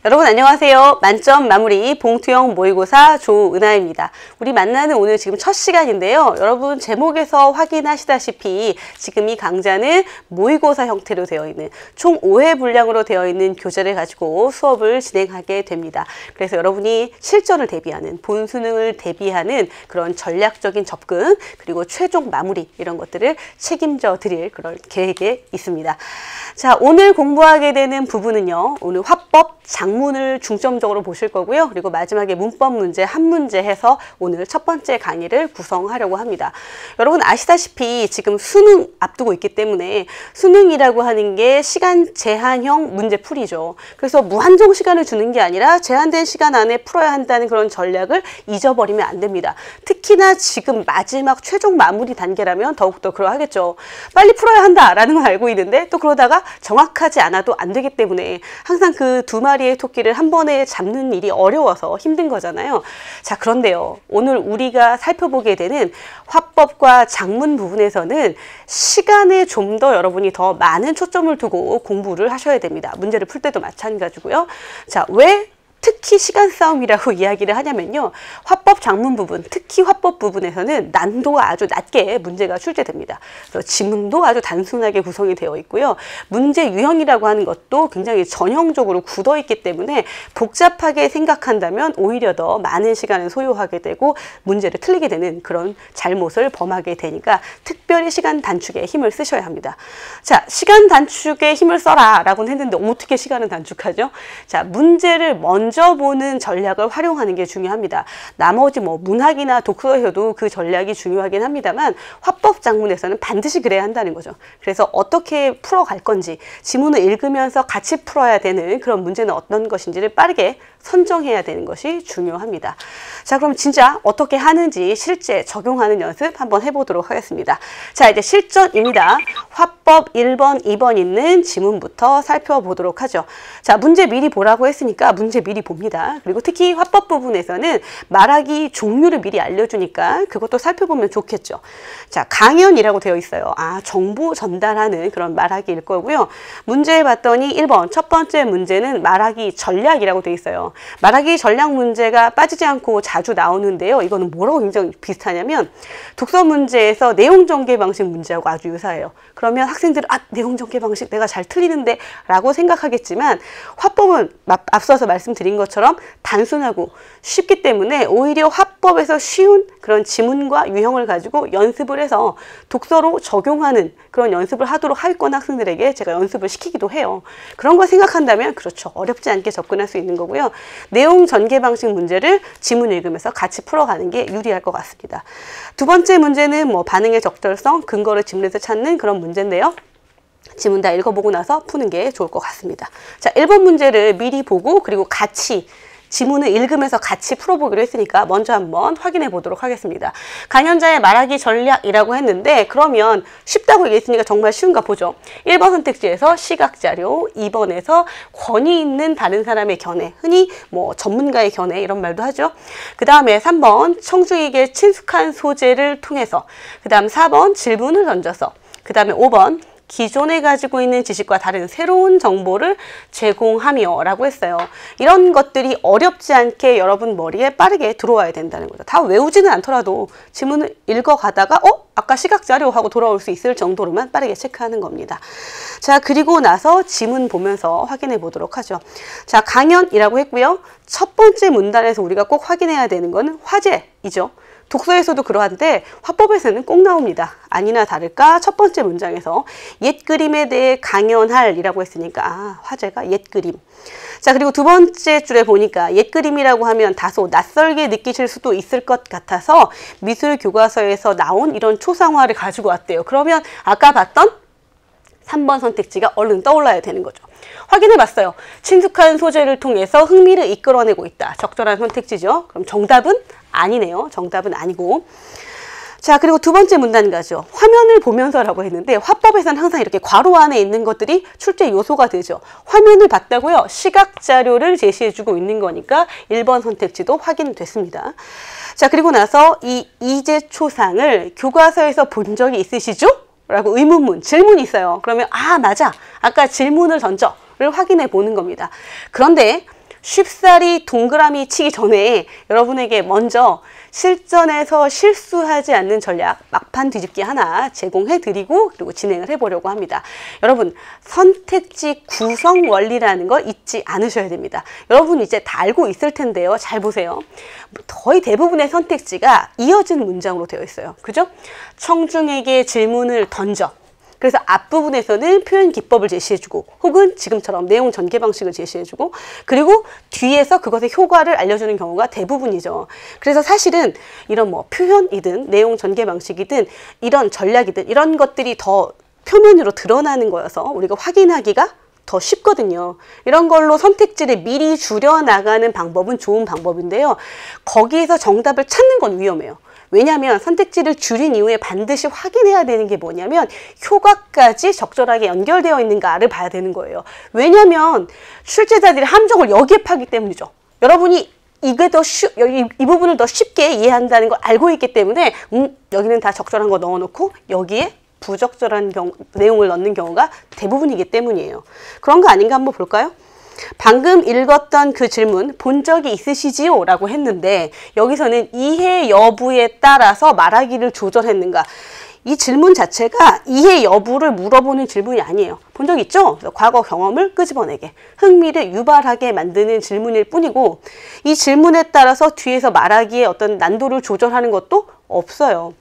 여러분 안녕하세요. 만점 마무리 봉투형 모의고사 조은하입니다. 우리 만나는 오늘 지금 첫 시간인데요. 여러분 제목에서 확인하시다시피 지금 이 강좌는 모의고사 형태로 되어 있는 총 5회 분량으로 되어 있는 교재를 가지고 수업을 진행하게 됩니다. 그래서 여러분이 실전을 대비하는 본 수능을 대비하는 그런 전략적인 접근 그리고 최종 마무리 이런 것들을 책임져 드릴 그런 계획에 있습니다. 자, 오늘 공부하게 되는 부분은요. 오늘 화법 장문을 중점적으로 보실 거고요. 그리고 마지막에 문법 문제 한 문제 해서 오늘 첫 번째 강의를 구성하려고 합니다. 여러분 아시다시피 지금 수능 앞두고 있기 때문에 수능이라고 하는 게 시간 제한형 문제풀이죠. 그래서 무한정 시간을 주는 게 아니라 제한된 시간 안에 풀어야 한다는 그런 전략을 잊어버리면 안 됩니다. 특히나 지금 마지막 최종 마무리 단계라면 더욱더 그러하겠죠. 빨리 풀어야 한다라는 걸 알고 있는데 또 그러다가 정확하지 않아도 안 되기 때문에 항상 그 두 마리의 토끼를 한 번에 잡는 일이 어려워서 힘든 거잖아요. 자, 그런데요. 오늘 우리가 살펴보게 되는 화법과 장문 부분에서는 시간에 좀 더 여러분이 더 많은 초점을 두고 공부를 하셔야 됩니다. 문제를 풀 때도 마찬가지고요. 자, 왜 특히 시간 싸움이라고 이야기를 하냐면요. 화법 장문 부분, 특히 화법 부분에서는 난도가 아주 낮게 문제가 출제됩니다. 그래서 지문도 아주 단순하게 구성이 되어 있고요. 문제 유형이라고 하는 것도 굉장히 전형적으로 굳어 있기 때문에 복잡하게 생각한다면 오히려 더 많은 시간을 소요하게 되고 문제를 틀리게 되는 그런 잘못을 범하게 되니까 특별히 시간 단축에 힘을 쓰셔야 합니다. 자, 시간 단축에 힘을 써라 라고는 했는데 어떻게 시간을 단축하죠? 자, 문제를 먼저 보는 전략을 활용하는 게 중요합니다. 나머지 뭐 문학이나 독서에서도 그 전략이 중요하긴 합니다만 화법 장문에서는 반드시 그래야 한다는 거죠. 그래서 어떻게 풀어갈 건지 지문을 읽으면서 같이 풀어야 되는 그런 문제는 어떤 것인지를 빠르게 선정해야 되는 것이 중요합니다. 자, 그럼 진짜 어떻게 하는지 실제 적용하는 연습 한번 해보도록 하겠습니다. 자, 이제 실전입니다. 화법 1번, 2번 있는 지문부터 살펴보도록 하죠. 자, 문제 미리 보라고 했으니까 문제 미리 봅니다. 그리고 특히 화법 부분에서는 말하기 종류를 미리 알려주니까 그것도 살펴보면 좋겠죠. 자, 강연이라고 되어 있어요. 아, 정보 전달하는 그런 말하기일 거고요. 문제 봤더니 1번 첫 번째 문제는 말하기 전략이라고 되어 있어요. 말하기 전략 문제가 빠지지 않고 자주 나오는데요. 이거는 뭐라고 굉장히 비슷하냐면 독서 문제에서 내용 전개 방식 문제하고 아주 유사해요. 그러면 학생들은 내용 전개 방식 내가 잘 틀리는데 라고 생각하겠지만 화법은 앞서서 말씀드린 것처럼 단순하고 쉽기 때문에 오히려 화법에서 쉬운 그런 지문과 유형을 가지고 연습을 해서 독서로 적용하는 그런 연습을 하도록 하위권 학생들에게 제가 연습을 시키기도 해요. 그런 걸 생각한다면 그렇죠. 어렵지 않게 접근할 수 있는 거고요. 내용 전개 방식 문제를 지문 읽으면서 같이 풀어가는 게 유리할 것 같습니다. 두 번째 문제는 뭐 반응의 적절성, 근거를 지문에서 찾는 그런 문제인데요. 지문 다 읽어보고 나서 푸는 게 좋을 것 같습니다. 자, 1번 문제를 미리 보고 그리고 같이 지문을 읽으면서 같이 풀어보기로 했으니까 먼저 한번 확인해 보도록 하겠습니다. 강연자의 말하기 전략이라고 했는데 그러면 쉽다고 얘기했으니까 정말 쉬운가 보죠. 1번 선택지에서 시각자료, 2번에서 권위 있는 다른 사람의 견해, 흔히 뭐 전문가의 견해 이런 말도 하죠. 그 다음에 3번 청중에게 친숙한 소재를 통해서, 그 다음 4번 질문을 던져서, 그 다음에 5번 기존에 가지고 있는 지식과 다른 새로운 정보를 제공하며 라고 했어요. 이런 것들이 어렵지 않게 여러분 머리에 빠르게 들어와야 된다는 거죠. 다 외우지는 않더라도 지문을 읽어가다가 아까 시각자료 하고 돌아올 수 있을 정도로만 빠르게 체크하는 겁니다. 자, 그리고 나서 지문 보면서 확인해 보도록 하죠. 자, 강연이라고 했고요. 첫 번째 문단에서 우리가 꼭 확인해야 되는 거는 화제이죠. 독서에서도 그러한데 화법에서는 꼭 나옵니다. 아니나 다를까 첫 번째 문장에서 옛 그림에 대해 강연할 이라고 했으니까 화제가 옛 그림. 자, 그리고 두 번째 줄에 보니까 옛 그림이라고 하면 다소 낯설게 느끼실 수도 있을 것 같아서 미술 교과서에서 나온 이런 초상화를 가지고 왔대요. 그러면 아까 봤던 3번 선택지가 얼른 떠올라야 되는 거죠. 확인해 봤어요. 친숙한 소재를 통해서 흥미를 이끌어내고 있다. 적절한 선택지죠. 그럼 정답은 아니네요. 정답은 아니고. 자, 그리고 두 번째 문단 가죠. 화면을 보면서라고 했는데 화법에서는 항상 이렇게 괄호 안에 있는 것들이 출제 요소가 되죠. 화면을 봤다고요? 시각 자료를 제시해주고 있는 거니까 1번 선택지도 확인됐습니다. 자, 그리고 나서 이 이재초상을 교과서에서 본 적이 있으시죠? 라고 의문문, 질문이 있어요. 그러면 맞아. 아까 질문을 던져를 확인해 보는 겁니다. 그런데 쉽사리 동그라미 치기 전에 여러분에게 먼저 실전에서 실수하지 않는 전략 막판 뒤집기 하나 제공해드리고 그리고 진행을 해보려고 합니다. 여러분, 선택지 구성 원리라는 거 잊지 않으셔야 됩니다. 여러분 이제 다 알고 있을 텐데요. 잘 보세요. 거의 대부분의 선택지가 이어진 문장으로 되어 있어요. 그죠? 청중에게 질문을 던져. 그래서 앞부분에서는 표현 기법을 제시해주고 혹은 지금처럼 내용 전개 방식을 제시해주고 그리고 뒤에서 그것의 효과를 알려주는 경우가 대부분이죠. 그래서 사실은 이런 뭐 표현이든 내용 전개 방식이든 이런 전략이든 이런 것들이 더 표면으로 드러나는 거여서 우리가 확인하기가 더 쉽거든요. 이런 걸로 선택지를 미리 줄여나가는 방법은 좋은 방법인데요. 거기에서 정답을 찾는 건 위험해요. 왜냐하면 선택지를 줄인 이후에 반드시 확인해야 되는 게 뭐냐면 효과까지 적절하게 연결되어 있는가를 봐야 되는 거예요. 왜냐하면 출제자들이 함정을 여기에 파기 때문이죠. 여러분이 이게 이 부분을 더 쉽게 이해한다는 걸 알고 있기 때문에 여기는 다 적절한 거 넣어놓고 여기에 부적절한 내용을 넣는 경우가 대부분이기 때문이에요. 그런 거 아닌가 한번 볼까요? 방금 읽었던 그 질문 본 적이 있으시지요? 라고 했는데 여기서는 이해 여부에 따라서 말하기를 조절했는가? 이 질문 자체가 이해 여부를 물어보는 질문이 아니에요. 본 적 있죠? 과거 경험을 끄집어내게 흥미를 유발하게 만드는 질문일 뿐이고 이 질문에 따라서 뒤에서 말하기에 어떤 난도를 조절하는 것도 없어요.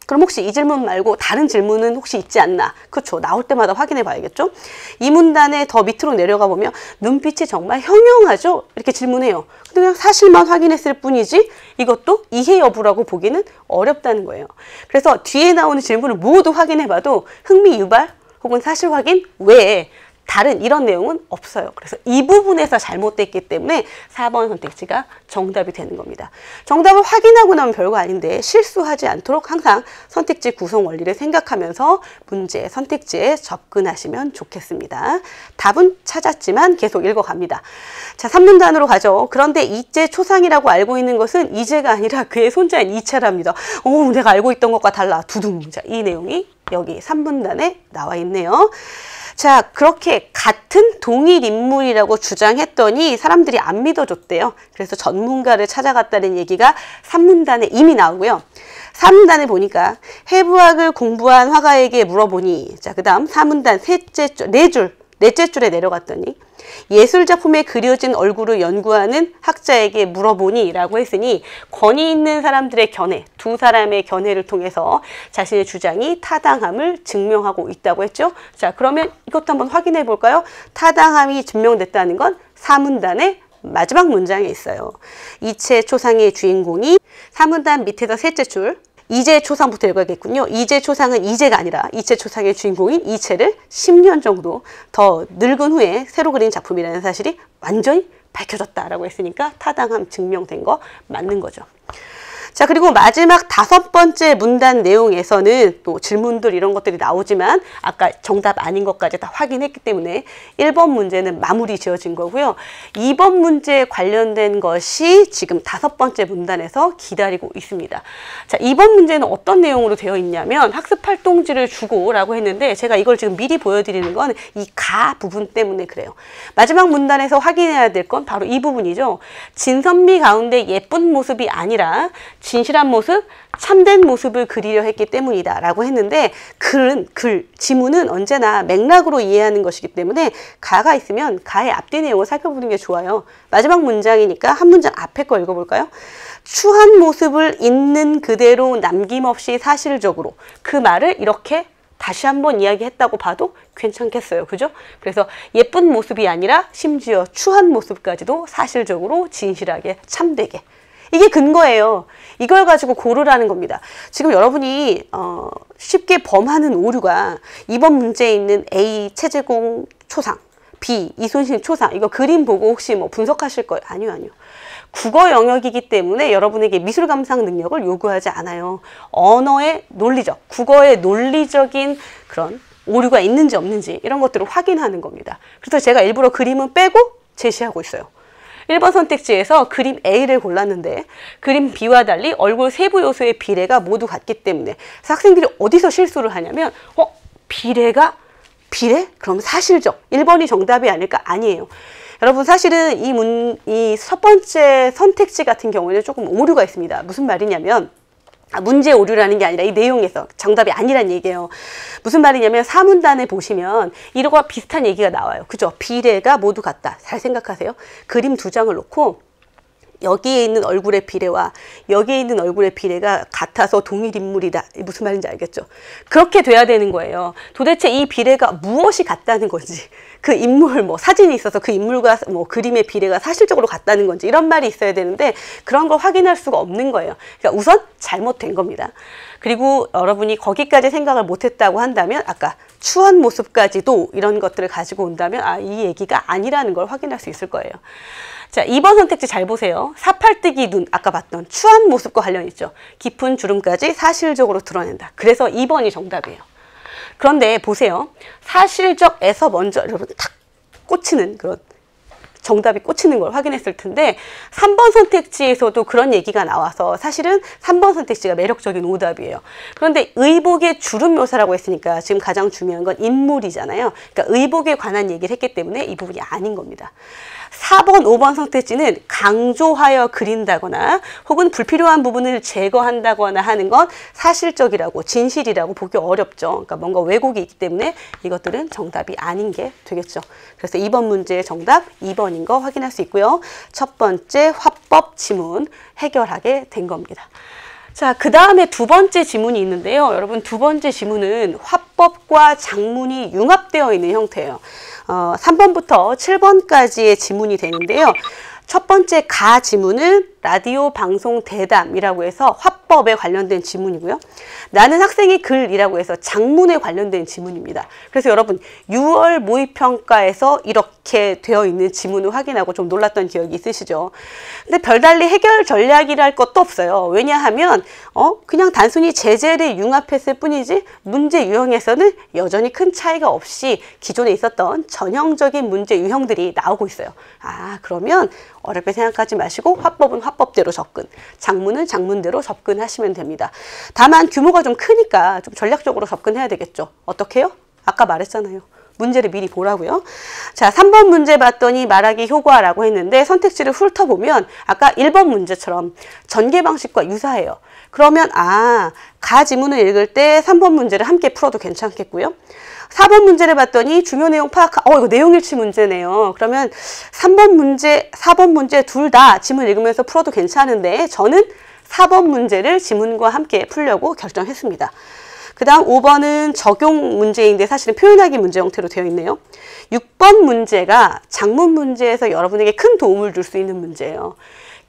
그럼 혹시 이 질문 말고 다른 질문은 혹시 있지 않나? 그렇죠. 나올 때마다 확인해 봐야겠죠. 이 문단에 더 밑으로 내려가 보면 눈빛이 정말 형용하죠? 이렇게 질문해요. 근데 그냥 사실만 확인했을 뿐이지 이것도 이해 여부라고 보기는 어렵다는 거예요. 그래서 뒤에 나오는 질문을 모두 확인해 봐도 흥미 유발 혹은 사실 확인 외에 다른 이런 내용은 없어요. 그래서 이 부분에서 잘못됐기 때문에 4번 선택지가 정답이 되는 겁니다. 정답을 확인하고 나면 별거 아닌데 실수하지 않도록 항상 선택지 구성 원리를 생각하면서 문제 선택지에 접근하시면 좋겠습니다. 답은 찾았지만 계속 읽어갑니다. 자, 3문단으로 가죠. 그런데 이제 초상이라고 알고 있는 것은 이제가 아니라 그의 손자인 이채랍니다. 내가 알고 있던 것과 달라. 두둥. 자, 이 내용이 여기 3문단에 나와 있네요. 자, 그렇게 같은 동일 인물이라고 주장했더니 사람들이 안 믿어줬대요. 그래서 전문가를 찾아갔다는 얘기가 3문단에 이미 나오고요. 3문단에 보니까 해부학을 공부한 화가에게 물어보니 자, 그 다음 4문단 넷째 줄에 내려갔더니 예술작품에 그려진 얼굴을 연구하는 학자에게 물어보니 라고 했으니 권위 있는 사람들의 견해, 두 사람의 견해를 통해서 자신의 주장이 타당함을 증명하고 있다고 했죠. 자, 그러면 이것도 한번 확인해 볼까요? 타당함이 증명됐다는 건 4문단의 마지막 문장에 있어요. 이채 초상의 주인공이 4문단 밑에서 셋째 줄 이재 초상부터 읽어야겠군요. 이재 초상은 이재가 아니라 이채 초상의 주인공인 이채를 10년 정도 더 늙은 후에 새로 그린 작품이라는 사실이 완전히 밝혀졌다라고 했으니까 타당함 증명된 거 맞는 거죠. 자, 그리고 마지막 5번째 문단 내용에서는 또 질문들 이런 것들이 나오지만 아까 정답 아닌 것까지 다 확인했기 때문에 1번 문제는 마무리 지어진 거고요. 2번 문제에 관련된 것이 지금 5번째 문단에서 기다리고 있습니다. 자, 2번 문제는 어떤 내용으로 되어 있냐면 학습활동지를 주고 라고 했는데 제가 이걸 지금 미리 보여드리는 건 이 가 부분 때문에 그래요. 마지막 문단에서 확인해야 될 건 바로 이 부분이죠. 진선미 가운데 예쁜 모습이 아니라 진실한 모습, 참된 모습을 그리려 했기 때문이다 라고 했는데 지문은 언제나 맥락으로 이해하는 것이기 때문에 가가 있으면 가의 앞뒤 내용을 살펴보는 게 좋아요. 마지막 문장이니까 한 문장 앞에 거 읽어볼까요? 추한 모습을 있는 그대로 남김없이 사실적으로 그 말을 이렇게 다시 한번 이야기했다고 봐도 괜찮겠어요. 그죠? 그래서 예쁜 모습이 아니라 심지어 추한 모습까지도 사실적으로 진실하게 참되게 이게 근거예요. 이걸 가지고 고르라는 겁니다. 지금 여러분이 쉽게 범하는 오류가 2번 문제에 있는 A 최재공 초상, B 이순신 초상 이거 그림 보고 혹시 뭐 분석하실 거예요? 아니요. 국어 영역이기 때문에 여러분에게 미술 감상 능력을 요구하지 않아요. 언어의 논리적, 국어의 논리적인 그런 오류가 있는지 없는지 이런 것들을 확인하는 겁니다. 그래서 제가 일부러 그림은 빼고 제시하고 있어요. 1번 선택지에서 그림 A를 골랐는데 그림 B와 달리 얼굴 세부 요소의 비례가 모두 같기 때문에 그래서 학생들이 어디서 실수를 하냐면 비례가 비례? 그럼 사실적 1번이 정답이 아닐까? 아니에요. 여러분 사실은 이 첫 번째 선택지 같은 경우에는 조금 오류가 있습니다. 무슨 말이냐면 문제 오류라는 게 아니라 이 내용에서 정답이 아니란 얘기예요. 무슨 말이냐면 사문단에 보시면 이거와 비슷한 얘기가 나와요. 그죠? 비례가 모두 같다. 잘 생각하세요. 그림 두 장을 놓고 여기에 있는 얼굴의 비례와 여기에 있는 얼굴의 비례가 같아서 동일 인물이다. 무슨 말인지 알겠죠? 그렇게 돼야 되는 거예요. 도대체 이 비례가 무엇이 같다는 건지, 그 인물 사진이 있어서 그 인물과 그림의 비례가 사실적으로 같다는 건지 이런 말이 있어야 되는데 그런 걸 확인할 수가 없는 거예요. 그러니까 우선 잘못된 겁니다. 그리고 여러분이 거기까지 생각을 못했다고 한다면 아까 추한 모습까지도 이런 것들을 가지고 온다면 이 얘기가 아니라는 걸 확인할 수 있을 거예요. 자, 2번 선택지 잘 보세요. 사팔뜨기 눈, 아까 봤던 추한 모습과 관련 있죠. 깊은 주름까지 사실적으로 드러낸다. 그래서 2번이 정답이에요. 그런데 보세요. 사실적에서 먼저 여러분 탁 꽂히는 그런 정답이 꽂히는 걸 확인했을 텐데 3번 선택지에서도 그런 얘기가 나와서 사실은 3번 선택지가 매력적인 오답이에요. 그런데 의복의 주름 묘사라고 했으니까 지금 가장 중요한 건 인물이잖아요. 그러니까 의복에 관한 얘기를 했기 때문에 이 부분이 아닌 겁니다. 4번, 5번 선택지는 강조하여 그린다거나 혹은 불필요한 부분을 제거한다거나 하는 건 사실적이라고 진실이라고 보기 어렵죠. 그러니까 뭔가 왜곡이 있기 때문에 이것들은 정답이 아닌 게 되겠죠. 그래서 2번 문제의 정답 2번인 거 확인할 수 있고요. 첫 번째 화법 지문 해결하게 된 겁니다. 자, 그 다음에 두 번째 지문이 있는데요. 여러분 두 번째 지문은 화법과 장문이 융합되어 있는 형태예요. 3번부터 7번까지의 지문이 되는데요. 첫 번째 가 지문은 라디오 방송 대담이라고 해서 화법에 관련된 지문이고요. 나는 학생의 글이라고 해서 장문에 관련된 지문입니다. 그래서 여러분 6월 모의평가에서 이렇게 되어 있는 지문을 확인하고 좀 놀랐던 기억이 있으시죠? 근데 별달리 해결 전략이라 할 것도 없어요. 왜냐하면 그냥 단순히 제재를 융합했을 뿐이지 문제 유형에서는 여전히 큰 차이가 없이 기존에 있었던 전형적인 문제 유형들이 나오고 있어요. 그러면 어렵게 생각하지 마시고 화법은 화법대로 접근, 장문은 장문대로 접근하시면 됩니다. 다만 규모가 좀 크니까 좀 전략적으로 접근해야 되겠죠. 어떻게 해요? 아까 말했잖아요. 문제를 미리 보라고요. 자, 3번 문제 봤더니 말하기 효과라고 했는데 선택지를 훑어보면 아까 1번 문제처럼 전개 방식과 유사해요. 그러면 가 지문을 읽을 때 3번 문제를 함께 풀어도 괜찮겠고요. 4번 문제를 봤더니 중요 내용 이거 내용일치 문제네요. 그러면 3번 문제, 4번 문제 둘 다 지문 읽으면서 풀어도 괜찮은데 저는 4번 문제를 지문과 함께 풀려고 결정했습니다. 그 다음 5번은 적용 문제인데 사실은 표현하기 문제 형태로 되어 있네요. 6번 문제가 장문 문제에서 여러분에게 큰 도움을 줄 수 있는 문제예요.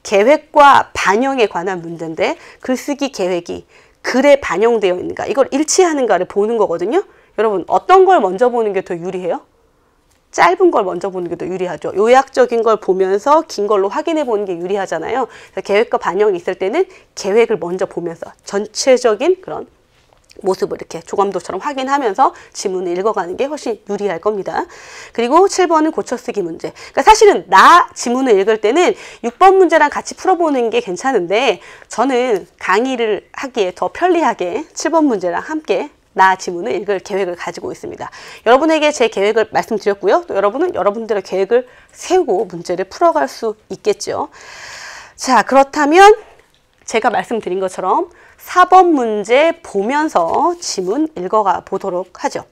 계획과 반영에 관한 문제인데 글쓰기 계획이 글에 반영되어 있는가, 이걸 일치하는가를 보는 거거든요. 여러분 어떤 걸 먼저 보는 게 더 유리해요? 짧은 걸 먼저 보는 게 더 유리하죠. 요약적인 걸 보면서 긴 걸로 확인해 보는 게 유리하잖아요. 그래서 계획과 반영이 있을 때는 계획을 먼저 보면서 전체적인 그런 모습을 이렇게 조감도처럼 확인하면서 지문을 읽어가는 게 훨씬 유리할 겁니다. 그리고 7번은 고쳐쓰기 문제. 그러니까 사실은 나 지문을 읽을 때는 6번 문제랑 같이 풀어보는 게 괜찮은데 저는 강의를 하기에 더 편리하게 7번 문제랑 함께 나 지문을 읽을 계획을 가지고 있습니다. 여러분에게 제 계획을 말씀드렸고요. 또 여러분은 여러분들의 계획을 세우고 문제를 풀어갈 수 있겠죠. 자, 그렇다면 제가 말씀드린 것처럼 4번 문제 보면서 지문 읽어가 보도록 하죠.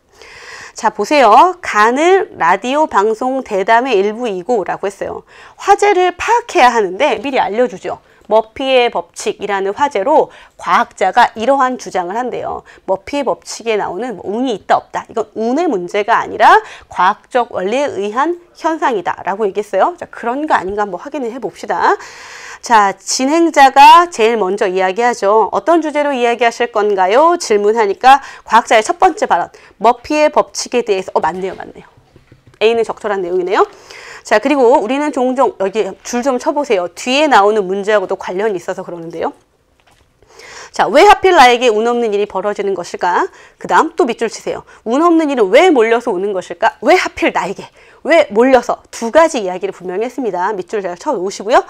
자, 보세요. 가는 라디오 방송 대담의 일부이고 라고 했어요. 화제를 파악해야 하는데 미리 알려주죠. 머피의 법칙이라는 화제로 과학자가 이러한 주장을 한대요. 머피의 법칙에 나오는 운이 있다 없다. 이건 운의 문제가 아니라 과학적 원리에 의한 현상이다 라고 얘기했어요. 자, 그런 거 아닌가 한번 확인을 해봅시다. 자, 진행자가 제일 먼저 이야기하죠. 어떤 주제로 이야기하실 건가요? 질문하니까 과학자의 첫 번째 발언. 머피의 법칙에 대해서 맞네요. A는 적절한 내용이네요. 자, 그리고 우리는 종종 여기 줄 좀 쳐보세요. 뒤에 나오는 문제하고도 관련이 있어서 그러는데요. 자, 왜 하필 나에게 운 없는 일이 벌어지는 것일까? 그 다음 또 밑줄 치세요. 운 없는 일은 왜 몰려서 오는 것일까? 왜 하필 나에게? 왜 몰려서? 두 가지 이야기를 분명히 했습니다. 밑줄 잘 쳐놓으시고요.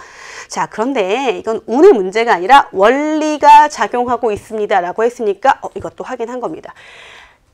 자, 그런데 이건 운의 문제가 아니라 원리가 작용하고 있습니다 라고 했으니까 이것도 확인한 겁니다.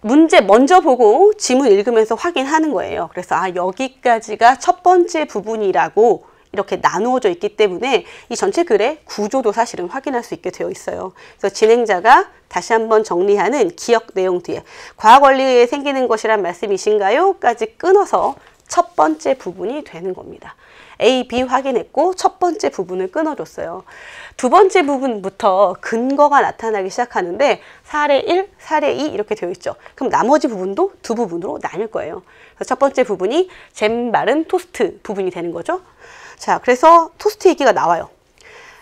문제 먼저 보고 지문 읽으면서 확인하는 거예요. 그래서 여기까지가 첫 번째 부분이라고 이렇게 나누어져 있기 때문에 이 전체 글의 구조도 사실은 확인할 수 있게 되어 있어요. 그래서 진행자가 다시 한번 정리하는 기억 내용 뒤에 과학 원리에 의해 생기는 것이란 말씀이신가요? 까지 끊어서 첫 번째 부분이 되는 겁니다. A, B 확인했고 첫 번째 부분을 끊어줬어요. 두 번째 부분부터 근거가 나타나기 시작하는데 사례 1, 사례 2 이렇게 되어 있죠. 그럼 나머지 부분도 두 부분으로 나뉠 거예요. 그래서 첫 번째 부분이 잼 바른 토스트 부분이 되는 거죠. 자, 그래서 토스트 얘기가 나와요.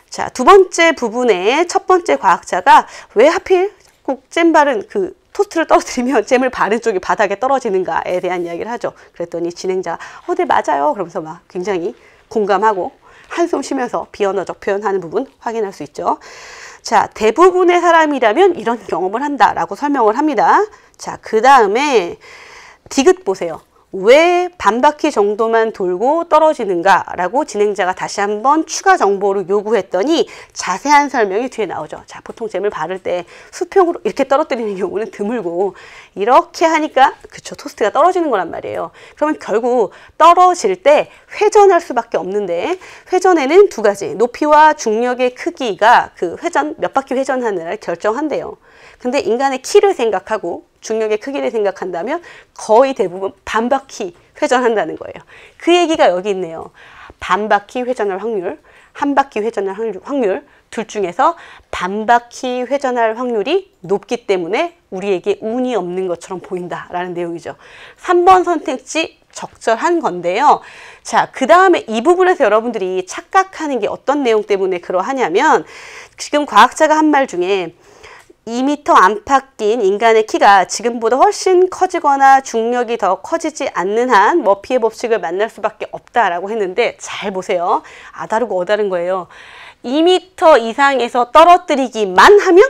자, 두 번째 부분에 첫 번째 과학자가 왜 하필 꼭 잼 바른 그 토스트를 떨어뜨리면 잼을 바른 쪽이 바닥에 떨어지는가에 대한 이야기를 하죠. 그랬더니 진행자가 네, 맞아요. 그러면서 막 굉장히 공감하고 한숨 쉬면서 비언어적 표현하는 부분 확인할 수 있죠. 자, 대부분의 사람이라면 이런 경험을 한다라고 설명을 합니다. 자, 그 다음에 디귿 보세요. 왜 반바퀴 정도만 돌고 떨어지는가 라고 진행자가 다시 한번 추가 정보를 요구했더니 자세한 설명이 뒤에 나오죠. 자, 보통 잼을 바를 때 수평으로 이렇게 떨어뜨리는 경우는 드물고 이렇게 하니까 그쵸, 토스트가 떨어지는 거란 말이에요. 그러면 결국 떨어질 때 회전할 수밖에 없는데 회전에는 두 가지, 높이와 중력의 크기가 그 회전 몇 바퀴 회전하느냐를 결정한대요. 근데 인간의 키를 생각하고 중력의 크기를 생각한다면 거의 대부분 반바퀴 회전한다는 거예요. 그 얘기가 여기 있네요. 반바퀴 회전할 확률, 한 바퀴 회전할 확률 둘 중에서 반바퀴 회전할 확률이 높기 때문에 우리에게 운이 없는 것처럼 보인다라는 내용이죠. 3번 선택지 적절한 건데요. 자, 그 다음에 이 부분에서 여러분들이 착각하는 게 어떤 내용 때문에 그러하냐면 지금 과학자가 한 말 중에 2m 안팎인 인간의 키가 지금보다 훨씬 커지거나 중력이 더 커지지 않는 한 머피의 법칙을 만날 수밖에 없다라고 했는데 잘 보세요. 다르고 어다른 거예요. 2m 이상에서 떨어뜨리기만 하면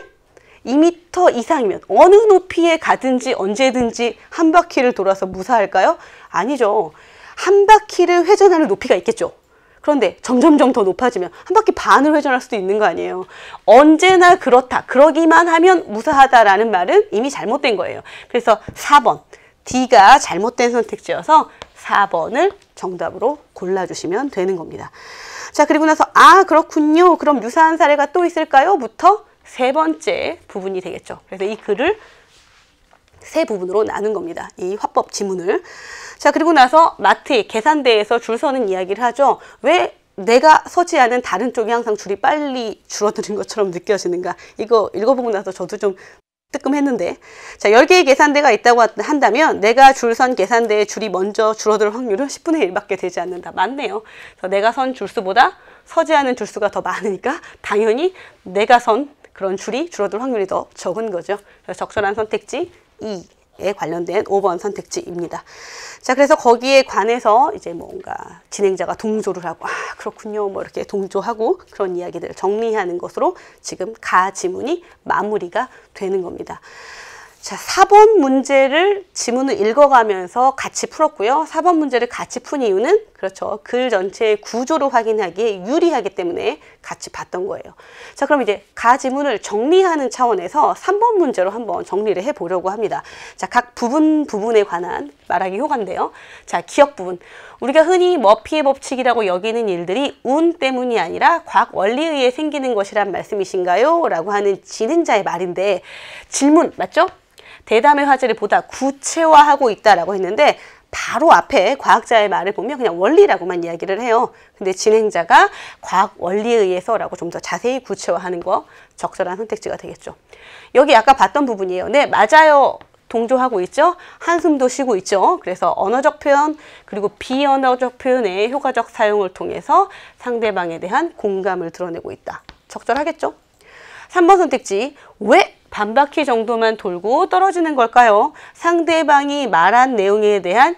2m 이상이면 어느 높이에 가든지 언제든지 한 바퀴를 돌아서 무사할까요? 아니죠. 한 바퀴를 회전하는 높이가 있겠죠. 그런데 점점점 더 높아지면 한 바퀴 반을 회전할 수도 있는 거 아니에요. 언제나 그렇다, 그러기만 하면 무사하다라는 말은 이미 잘못된 거예요. 그래서 4번, D가 잘못된 선택지여서 4번을 정답으로 골라주시면 되는 겁니다. 자, 그리고 나서 그렇군요. 그럼 유사한 사례가 또 있을까요? 부터 세 번째 부분이 되겠죠. 그래서 이 글을 세 부분으로 나눈 겁니다. 이 화법 지문을. 자, 그리고 나서 마트에 계산대에서 줄 서는 이야기를 하죠. 왜 내가 서지 않은 다른 쪽이 항상 줄이 빨리 줄어드는 것처럼 느껴지는가? 이거 읽어보고 나서 저도 좀 뜨끔했는데, 자, 10개의 계산대가 있다고 한다면 내가 줄 선 계산대의 줄이 먼저 줄어들 확률은 10분의 1밖에 되지 않는다. 맞네요. 그래서 내가 선 줄수보다 서지 않은 줄수가 더 많으니까 당연히 내가 선 그런 줄이 줄어들 확률이 더 적은 거죠. 그래서 적절한 선택지 2에 관련된 5번 선택지입니다. 자, 그래서 거기에 관해서 이제 뭔가 진행자가 동조를 하고 그렇군요 뭐 이렇게 동조하고 그런 이야기들을 정리하는 것으로 지금 가 지문이 마무리가 되는 겁니다. 자, 4번 문제를 지문을 읽어가면서 같이 풀었고요. 4번 문제를 같이 푼 이유는 그렇죠. 글 전체의 구조를 확인하기에 유리하기 때문에 같이 봤던 거예요. 자, 그럼 이제 가 지문을 정리하는 차원에서 3번 문제로 한번 정리를 해보려고 합니다. 자, 각 부분에 관한 말하기 효과인데요. 자, 기억 부분. 우리가 흔히 머피의 법칙이라고 여기는 일들이 운 때문이 아니라 과학 원리에 의해 생기는 것이란 말씀이신가요? 라고 하는 진행자의 말인데 질문 맞죠? 대담의 화제를 보다 구체화하고 있다라고 했는데 바로 앞에 과학자의 말을 보면 그냥 원리라고만 이야기를 해요. 근데 진행자가 과학 원리에 의해서라고 좀 더 자세히 구체화하는 거 적절한 선택지가 되겠죠. 여기 아까 봤던 부분이에요. 네, 맞아요. 동조하고 있죠. 한숨도 쉬고 있죠. 그래서 언어적 표현 그리고 비언어적 표현의 효과적 사용을 통해서 상대방에 대한 공감을 드러내고 있다. 적절하겠죠? 3번 선택지. 왜 반바퀴 정도만 돌고 떨어지는 걸까요? 상대방이 말한 내용에 대한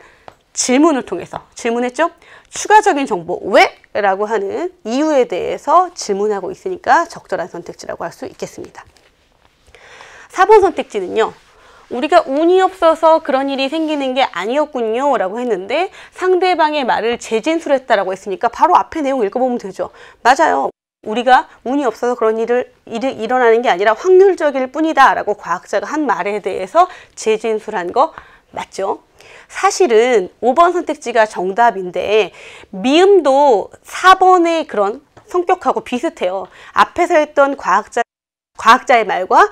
질문을 통해서 질문했죠? 추가적인 정보, 왜? 라고 하는 이유에 대해서 질문하고 있으니까 적절한 선택지라고 할 수 있겠습니다. 4번 선택지는요. 우리가 운이 없어서 그런 일이 생기는 게 아니었군요 라고 했는데 상대방의 말을 재진술했다라고 했으니까 바로 앞에 내용 읽어보면 되죠. 맞아요. 우리가 운이 없어서 그런 일이 일어나는 게 아니라 확률적일 뿐이다 라고 과학자가 한 말에 대해서 재진술한 거 맞죠? 사실은 5번 선택지가 정답인데 미음도 4번의 그런 성격하고 비슷해요. 앞에서 했던 과학자의 말과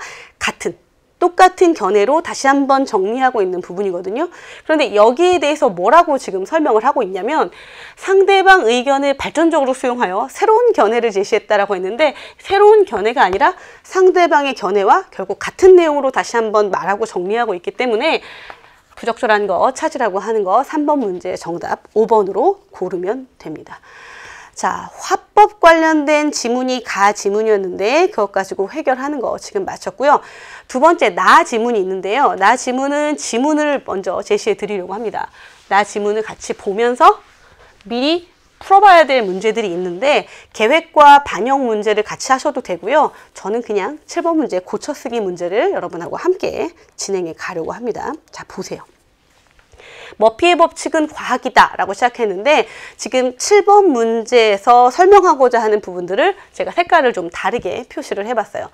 똑같은 견해로 다시 한번 정리하고 있는 부분이거든요. 그런데 여기에 대해서 뭐라고 지금 설명을 하고 있냐면 상대방 의견을 발전적으로 수용하여 새로운 견해를 제시했다라고 했는데 새로운 견해가 아니라 상대방의 견해와 결국 같은 내용으로 다시 한번 말하고 정리하고 있기 때문에 부적절한 거 찾으라고 하는 거 3번 문제 정답 5번으로 고르면 됩니다. 자, 화법 관련된 지문이 가 지문이었는데 그것 가지고 해결하는 거 지금 마쳤고요. 두 번째 나 지문이 있는데요. 나 지문은 지문을 먼저 제시해 드리려고 합니다. 나 지문을 같이 보면서 미리 풀어봐야 될 문제들이 있는데 계획과 반영 문제를 같이 하셔도 되고요. 저는 그냥 7번 문제 고쳐쓰기 문제를 여러분하고 함께 진행해 가려고 합니다. 자, 보세요. 머피의 법칙은 과학이다 라고 시작했는데 지금 7번 문제에서 설명하고자 하는 부분들을 제가 색깔을 좀 다르게 표시를 해봤어요.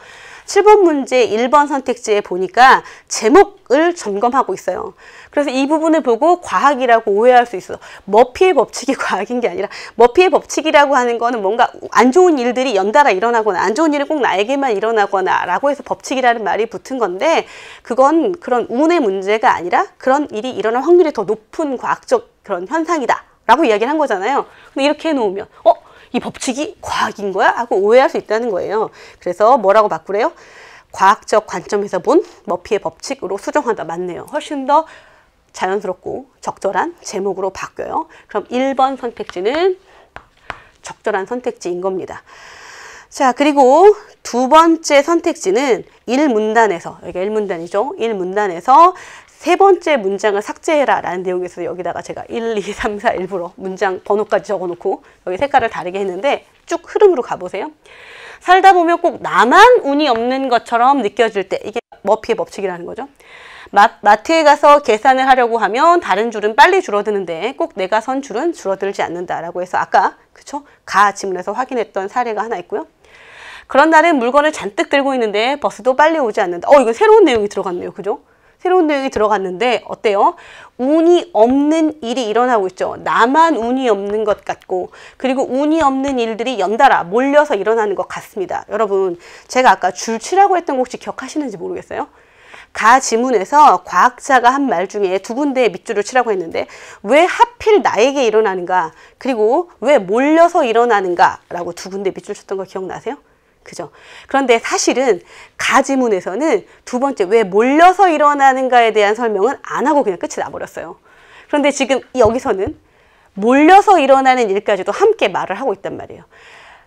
7번 문제 1번 선택지에 보니까 제목을 점검하고 있어요. 그래서 이 부분을 보고 과학이라고 오해할 수 있어. 머피의 법칙이 과학인 게 아니라 머피의 법칙이라고 하는 거는 뭔가 안 좋은 일들이 연달아 일어나거나 안 좋은 일이 꼭 나에게만 일어나거나 라고 해서 법칙이라는 말이 붙은 건데 그건 그런 운의 문제가 아니라 그런 일이 일어날 확률이 더 높은 과학적 그런 현상이다 라고 이야기를 한 거잖아요. 근데 이렇게 해놓으면 이 법칙이 과학인 거야? 하고 오해할 수 있다는 거예요. 그래서 뭐라고 바꾸래요? 과학적 관점에서 본 머피의 법칙으로 수정한다. 맞네요. 훨씬 더 자연스럽고 적절한 제목으로 바뀌어요. 그럼 1번 선택지는 적절한 선택지인 겁니다. 자, 그리고 두 번째 선택지는 1문단에서, 여기가 1문단이죠. 1문단에서 세 번째 문장을 삭제해라 라는 내용에서 여기다가 제가 1, 2, 3, 4 일부러 문장 번호까지 적어놓고 여기 색깔을 다르게 했는데 쭉 흐름으로 가보세요. 살다 보면 꼭 나만 운이 없는 것처럼 느껴질 때 이게 머피의 법칙이라는 거죠. 마트에 가서 계산을 하려고 하면 다른 줄은 빨리 줄어드는데 꼭 내가 선 줄은 줄어들지 않는다라고 해서 아까 그쵸? 가 지문에서 확인했던 사례가 하나 있고요. 그런 날은 물건을 잔뜩 들고 있는데 버스도 빨리 오지 않는다. 이거 새로운 내용이 들어갔네요. 그죠? 새로운 내용이 들어갔는데 어때요? 운이 없는 일이 일어나고 있죠. 나만 운이 없는 것 같고 그리고 운이 없는 일들이 연달아 몰려서 일어나는 것 같습니다. 여러분 제가 아까 줄치라고 했던 거 혹시 기억하시는지 모르겠어요? 가 지문에서 과학자가 한 말 중에 두 군데의 밑줄을 치라고 했는데 왜 하필 나에게 일어나는가 그리고 왜 몰려서 일어나는가 라고 두 군데 밑줄 쳤던 거 기억나세요? 그죠? 그런데 사실은 가 지문에서는 두 번째 왜 몰려서 일어나는가에 대한 설명은 안 하고 그냥 끝이 나버렸어요. 그런데 지금 여기서는 몰려서 일어나는 일까지도 함께 말을 하고 있단 말이에요.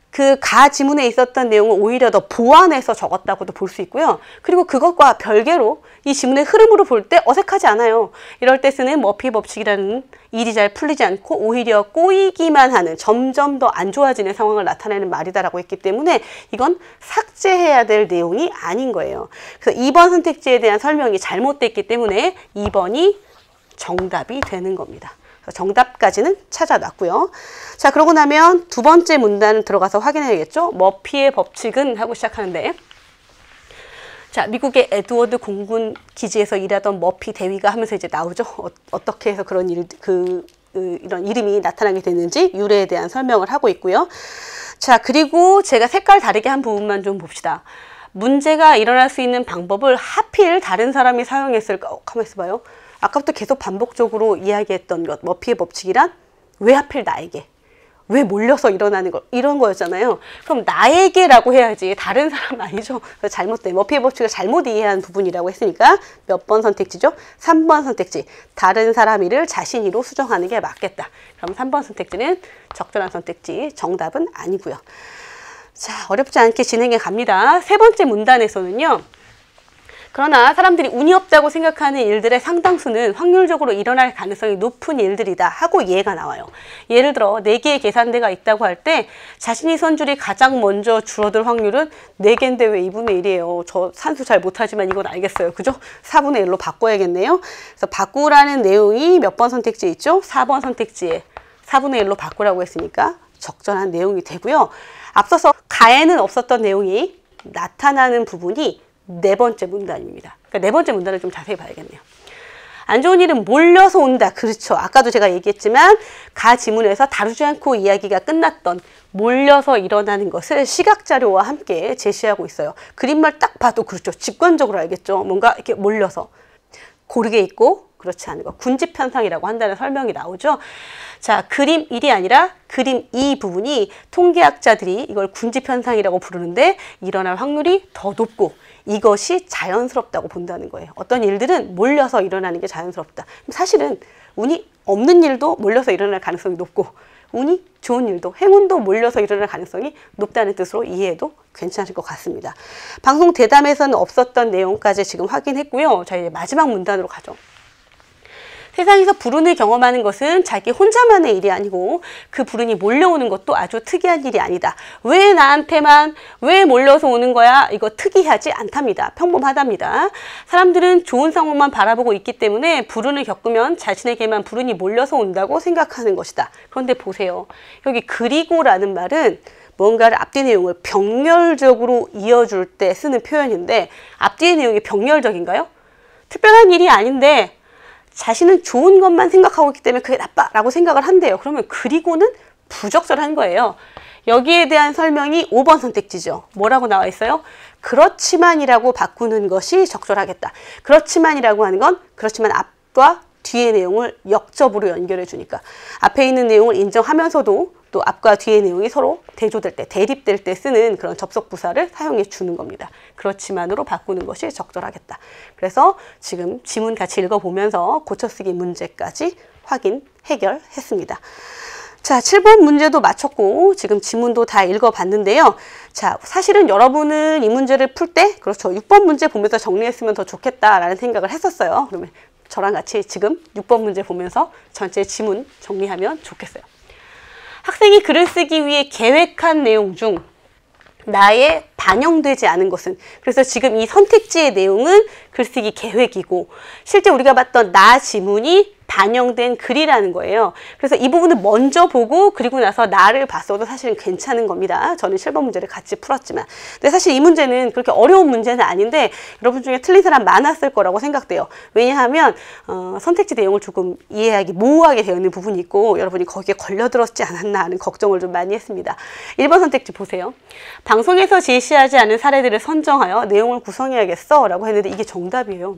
그 가 지문에 있었던 내용을 오히려 더 보완해서 적었다고도 볼 수 있고요. 그리고 그것과 별개로 이 지문의 흐름으로 볼 때 어색하지 않아요. 이럴 때 쓰는 머피의 법칙이라는 일이 잘 풀리지 않고 오히려 꼬이기만 하는 점점 더 안 좋아지는 상황을 나타내는 말이다라고 했기 때문에 이건 삭제해야 될 내용이 아닌 거예요. 그래서 2번 선택지에 대한 설명이 잘못됐기 때문에 2번이 정답이 되는 겁니다. 정답까지는 찾아놨고요. 자, 그러고 나면 두 번째 문단 들어가서 확인해야겠죠? 머피의 법칙은 하고 시작하는데 자, 미국의 에드워드 공군 기지에서 일하던 머피 대위가 하면서 이제 나오죠. 어떻게 해서 그런 이런 이름이 나타나게 됐는지 유래에 대한 설명을 하고 있고요. 자, 그리고 제가 색깔 다르게 한 부분만 좀 봅시다. 문제가 일어날 수 있는 방법을 하필 다른 사람이 사용했을까? 가만히 있어봐요. 아까부터 계속 반복적으로 이야기했던 것, 머피의 법칙이란 왜 하필 나에게, 왜 몰려서 일어나는 것, 이런 거였잖아요. 그럼 나에게라고 해야지 다른 사람 아니죠. 잘못된 머피의 법칙을 잘못 이해한 부분이라고 했으니까 몇 번 선택지죠? 3번 선택지, 다른 사람이를 자신이로 수정하는 게 맞겠다. 그럼 3번 선택지는 적절한 선택지, 정답은 아니고요. 자, 어렵지 않게 진행해 갑니다. 세 번째 문단에서는요. 그러나 사람들이 운이 없다고 생각하는 일들의 상당수는 확률적으로 일어날 가능성이 높은 일들이다 하고 예가 나와요. 예를 들어 4개의 계산대가 있다고 할 때 자신이 선 줄이 가장 먼저 줄어들 확률은 4개인데 왜 2분의 1이에요. 저 산수 잘 못하지만 이건 알겠어요. 그죠? 4분의 1로 바꿔야겠네요. 그래서 바꾸라는 내용이 몇 번 선택지에 있죠? 4번 선택지에 4분의 1로 바꾸라고 했으니까 적절한 내용이 되고요. 앞서서 가에는 없었던 내용이 나타나는 부분이 네 번째 문단입니다. 그러니까 네 번째 문단을 좀 자세히 봐야겠네요. 안 좋은 일은 몰려서 온다. 그렇죠. 아까도 제가 얘기했지만 가 지문에서 다루지 않고 이야기가 끝났던 몰려서 일어나는 것을 시각자료와 함께 제시하고 있어요. 그림말 딱 봐도 그렇죠. 직관적으로 알겠죠. 뭔가 이렇게 몰려서 고르게 있고 그렇지 않은 것. 군집현상이라고 한다는 설명이 나오죠. 자, 그림 1이 아니라 그림 2 부분이 통계학자들이 이걸 군집현상이라고 부르는데 일어날 확률이 더 높고 이것이 자연스럽다고 본다는 거예요. 어떤 일들은 몰려서 일어나는 게 자연스럽다. 사실은 운이 없는 일도 몰려서 일어날 가능성이 높고 운이 좋은 일도 행운도 몰려서 일어날 가능성이 높다는 뜻으로 이해해도 괜찮을 것 같습니다. 방송 대담에서는 없었던 내용까지 지금 확인했고요. 자, 이제 마지막 문단으로 가죠. 세상에서 불운을 경험하는 것은 자기 혼자만의 일이 아니고 그 불운이 몰려오는 것도 아주 특이한 일이 아니다. 왜 나한테만 왜 몰려서 오는 거야? 이거 특이하지 않답니다. 평범하답니다. 사람들은 좋은 상황만 바라보고 있기 때문에 불운을 겪으면 자신에게만 불운이 몰려서 온다고 생각하는 것이다. 그런데 보세요. 여기 그리고라는 말은 뭔가를 앞뒤 내용을 병렬적으로 이어줄 때 쓰는 표현인데 앞뒤의 내용이 병렬적인가요? 특별한 일이 아닌데 자신은 좋은 것만 생각하고 있기 때문에 그게 나빠라고 생각을 한대요. 그러면 그리고는 부적절한 거예요. 여기에 대한 설명이 5번 선택지죠. 뭐라고 나와 있어요? 그렇지만이라고 바꾸는 것이 적절하겠다. 그렇지만이라고 하는 건 그렇지만 앞과 뒤의 내용을 역접으로 연결해 주니까 앞에 있는 내용을 인정하면서도 또 앞과 뒤의 내용이 서로 대조될 때, 대립될 때 쓰는 그런 접속 부사를 사용해 주는 겁니다. 그렇지만으로 바꾸는 것이 적절하겠다. 그래서 지금 지문 같이 읽어보면서 고쳐쓰기 문제까지 확인, 해결했습니다. 자, 7번 문제도 마쳤고 지금 지문도 다 읽어봤는데요. 자, 사실은 여러분은 이 문제를 풀 때 그렇죠. 6번 문제 보면서 정리했으면 더 좋겠다라는 생각을 했었어요. 그러면 저랑 같이 지금 6번 문제 보면서 전체 지문 정리하면 좋겠어요. 학생이 글을 쓰기 위해 계획한 내용 중 나에 반영되지 않은 것은 그래서 지금 이 선택지의 내용은 글쓰기 계획이고 실제 우리가 봤던 나 지문이 반영된 글이라는 거예요. 그래서 이 부분을 먼저 보고 그리고 나서 나를 봤어도 사실은 괜찮은 겁니다. 저는 7번 문제를 같이 풀었지만 근데 사실 이 문제는 그렇게 어려운 문제는 아닌데 여러분 중에 틀린 사람 많았을 거라고 생각돼요. 왜냐하면 선택지 내용을 조금 이해하기 모호하게 되어 있는 부분이 있고 여러분이 거기에 걸려들었지 않았나 하는 걱정을 좀 많이 했습니다. 1번 선택지 보세요. 방송에서 제시하지 않은 사례들을 선정하여 내용을 구성해야겠어 라고 했는데 이게 정답이에요.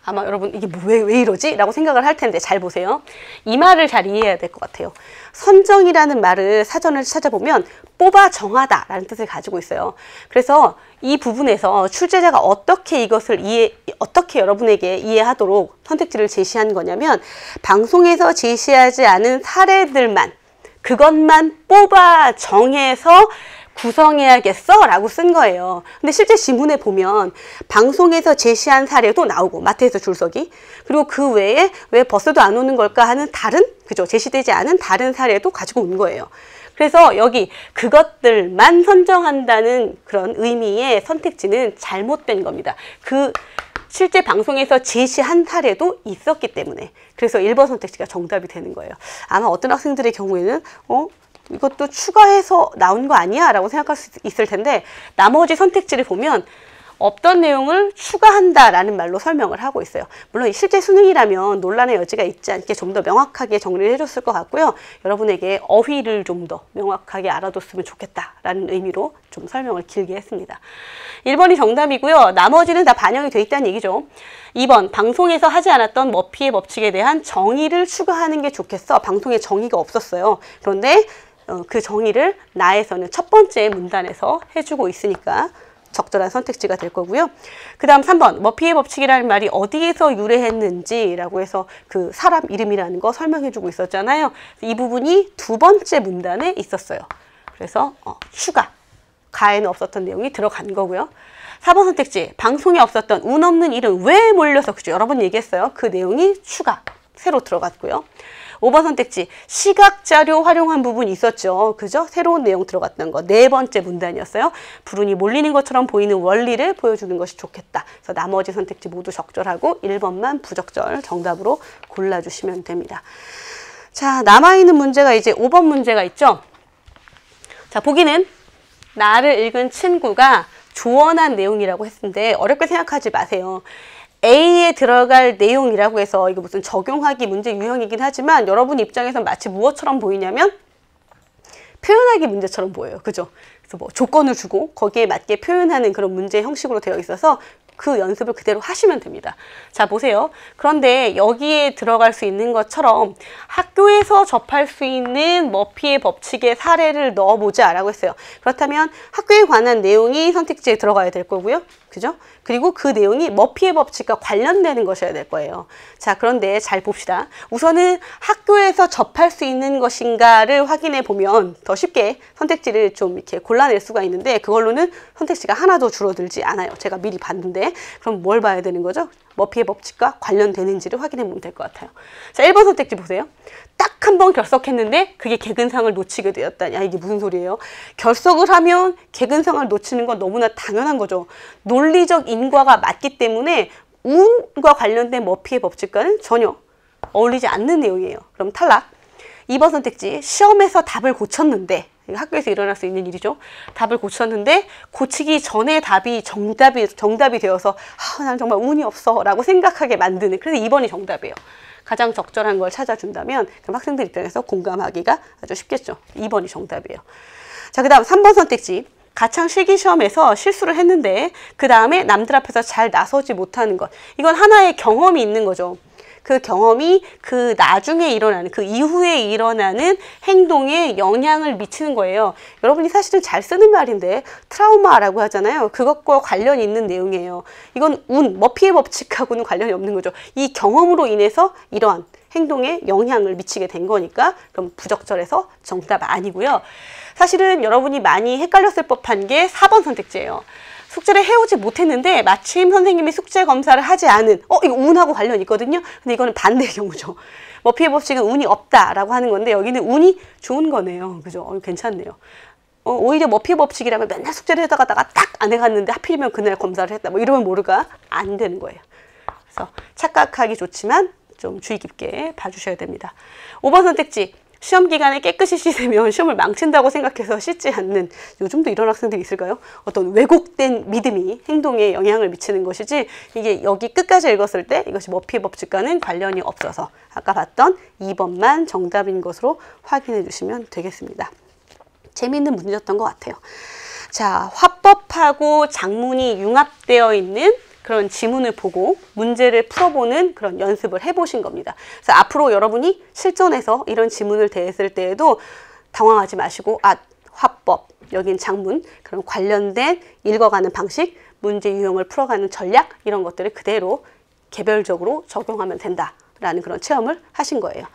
아마 여러분 이게 왜 이러지? 라고 생각을 할 텐데 잘 보세요. 이 말을 잘 이해해야 될 것 같아요. 선정이라는 말을 사전을 찾아보면 뽑아 정하다 라는 뜻을 가지고 있어요. 그래서 이 부분에서 출제자가 어떻게 이것을 어떻게 여러분에게 이해하도록 선택지를 제시한 거냐면 방송에서 제시하지 않은 사례들만 그것만 뽑아 정해서 구성해야겠어 라고 쓴 거예요. 근데 실제 지문에 보면 방송에서 제시한 사례도 나오고 마트에서 줄서기 그리고 그 외에 왜 버스도 안 오는 걸까 하는 다른 그죠 제시되지 않은 다른 사례도 가지고 온 거예요. 그래서 여기 그것들만 선정한다는 그런 의미의 선택지는 잘못된 겁니다. 그 실제 방송에서 제시한 사례도 있었기 때문에 그래서 1번 선택지가 정답이 되는 거예요. 아마 어떤 학생들의 경우에는 이것도 추가해서 나온 거 아니야? 라고 생각할 수 있을 텐데 나머지 선택지를 보면 없던 내용을 추가한다라는 말로 설명을 하고 있어요. 물론 실제 수능이라면 논란의 여지가 있지 않게 좀 더 명확하게 정리를 해줬을 것 같고요. 여러분에게 어휘를 좀 더 명확하게 알아뒀으면 좋겠다라는 의미로 좀 설명을 길게 했습니다. 1번이 정답이고요. 나머지는 다 반영이 돼 있다는 얘기죠. 2번, 방송에서 하지 않았던 머피의 법칙에 대한 정의를 추가하는 게 좋겠어. 방송에 정의가 없었어요. 그런데 그 정의를 나에서는 첫 번째 문단에서 해주고 있으니까 적절한 선택지가 될 거고요. 그 다음 3번 머피의 법칙이라는 말이 어디에서 유래했는지라고 해서 그 사람 이름이라는 거 설명해주고 있었잖아요. 이 부분이 두 번째 문단에 있었어요. 그래서 추가, 가에는 없었던 내용이 들어간 거고요. 4번 선택지, 방송에 없었던 운 없는 일은 왜 몰려서 그죠? 여러 번 얘기했어요. 그 내용이 추가, 새로 들어갔고요. 5번 선택지, 시각자료 활용한 부분이 있었죠. 그죠? 새로운 내용 들어갔던 거. 네 번째 문단이었어요. 불운이 몰리는 것처럼 보이는 원리를 보여주는 것이 좋겠다. 그래서 나머지 선택지 모두 적절하고 1번만 부적절 정답으로 골라주시면 됩니다. 자, 남아있는 문제가 이제 5번 문제가 있죠. 자, 보기는 나를 읽은 친구가 조언한 내용이라고 했는데 어렵게 생각하지 마세요. A에 들어갈 내용이라고 해서 이거 무슨 적용하기 문제 유형이긴 하지만 여러분 입장에선 마치 무엇처럼 보이냐면 표현하기 문제처럼 보여요. 그죠? 그래서 뭐 조건을 주고 거기에 맞게 표현하는 그런 문제 형식으로 되어 있어서 그 연습을 그대로 하시면 됩니다. 자, 보세요. 그런데 여기에 들어갈 수 있는 것처럼 학교에서 접할 수 있는 머피의 법칙의 사례를 넣어보자 라고 했어요. 그렇다면 학교에 관한 내용이 선택지에 들어가야 될 거고요. 그죠? 그리고 그 내용이 머피의 법칙과 관련되는 것이어야 될 거예요. 자, 그런데 잘 봅시다. 우선은 학교에서 접할 수 있는 것인가를 확인해 보면 더 쉽게 선택지를 좀 이렇게 골라낼 수가 있는데 그걸로는 선택지가 하나도 줄어들지 않아요. 제가 미리 봤는데 그럼 뭘 봐야 되는 거죠? 머피의 법칙과 관련되는지를 확인해 보면 될 것 같아요. 자, 1번 선택지 보세요. 딱 한 번 결석했는데 그게 개근상을 놓치게 되었다. 야, 이게 무슨 소리예요? 결석을 하면 개근상을 놓치는 건 너무나 당연한 거죠. 논리적 인과가 맞기 때문에 운과 관련된 머피의 법칙과는 전혀 어울리지 않는 내용이에요. 그럼 탈락. 2번 선택지, 시험에서 답을 고쳤는데, 학교에서 일어날 수 있는 일이죠. 답을 고쳤는데 고치기 전에 답이 정답이 되어서 난 정말 운이 없어 라고 생각하게 만드는, 그래서 2번이 정답이에요. 가장 적절한 걸 찾아준다면 그럼 학생들 입장에서 공감하기가 아주 쉽겠죠. 2번이 정답이에요. 자, 그 다음 3번 선택지, 가창 실기시험에서 실수를 했는데 그 다음에 남들 앞에서 잘 나서지 못하는 것. 이건 하나의 경험이 있는 거죠. 그 경험이 그 나중에 일어나는, 그 이후에 일어나는 행동에 영향을 미치는 거예요. 여러분이 사실은 잘 쓰는 말인데 트라우마라고 하잖아요. 그것과 관련이 있는 내용이에요. 이건 머피의 법칙하고는 관련이 없는 거죠. 이 경험으로 인해서 이러한 행동에 영향을 미치게 된 거니까 그럼 부적절해서 정답 아니고요. 사실은 여러분이 많이 헷갈렸을 법한 게 4번 선택지예요. 숙제를 해오지 못했는데 마침 선생님이 숙제 검사를 하지 않은, 이거 운하고 관련이 있거든요. 근데 이거는 반대의 경우죠. 머피의 법칙은 운이 없다라고 하는 건데 여기는 운이 좋은 거네요. 그죠? 괜찮네요. 오히려 머피의 법칙이라면 맨날 숙제를 하다가 딱 안 해갔는데 하필이면 그날 검사를 했다. 뭐 이러면 모르가 안 되는 거예요. 그래서 착각하기 좋지만 좀 주의 깊게 봐주셔야 됩니다. 5번 선택지. 시험 기간에 깨끗이 씻으면 시험을 망친다고 생각해서 씻지 않는, 요즘도 이런 학생들이 있을까요? 어떤 왜곡된 믿음이 행동에 영향을 미치는 것이지 이게 여기 끝까지 읽었을 때 이것이 머피의 법칙과는 관련이 없어서 아까 봤던 2번만 정답인 것으로 확인해 주시면 되겠습니다. 재미있는 문제였던 것 같아요. 자, 화법하고 작문이 융합되어 있는 그런 지문을 보고 문제를 풀어보는 그런 연습을 해보신 겁니다. 그래서 앞으로 여러분이 실전에서 이런 지문을 대했을 때에도 당황하지 마시고 화법, 여긴 작문, 그런 관련된 읽어가는 방식, 문제 유형을 풀어가는 전략, 이런 것들을 그대로 개별적으로 적용하면 된다라는 그런 체험을 하신 거예요.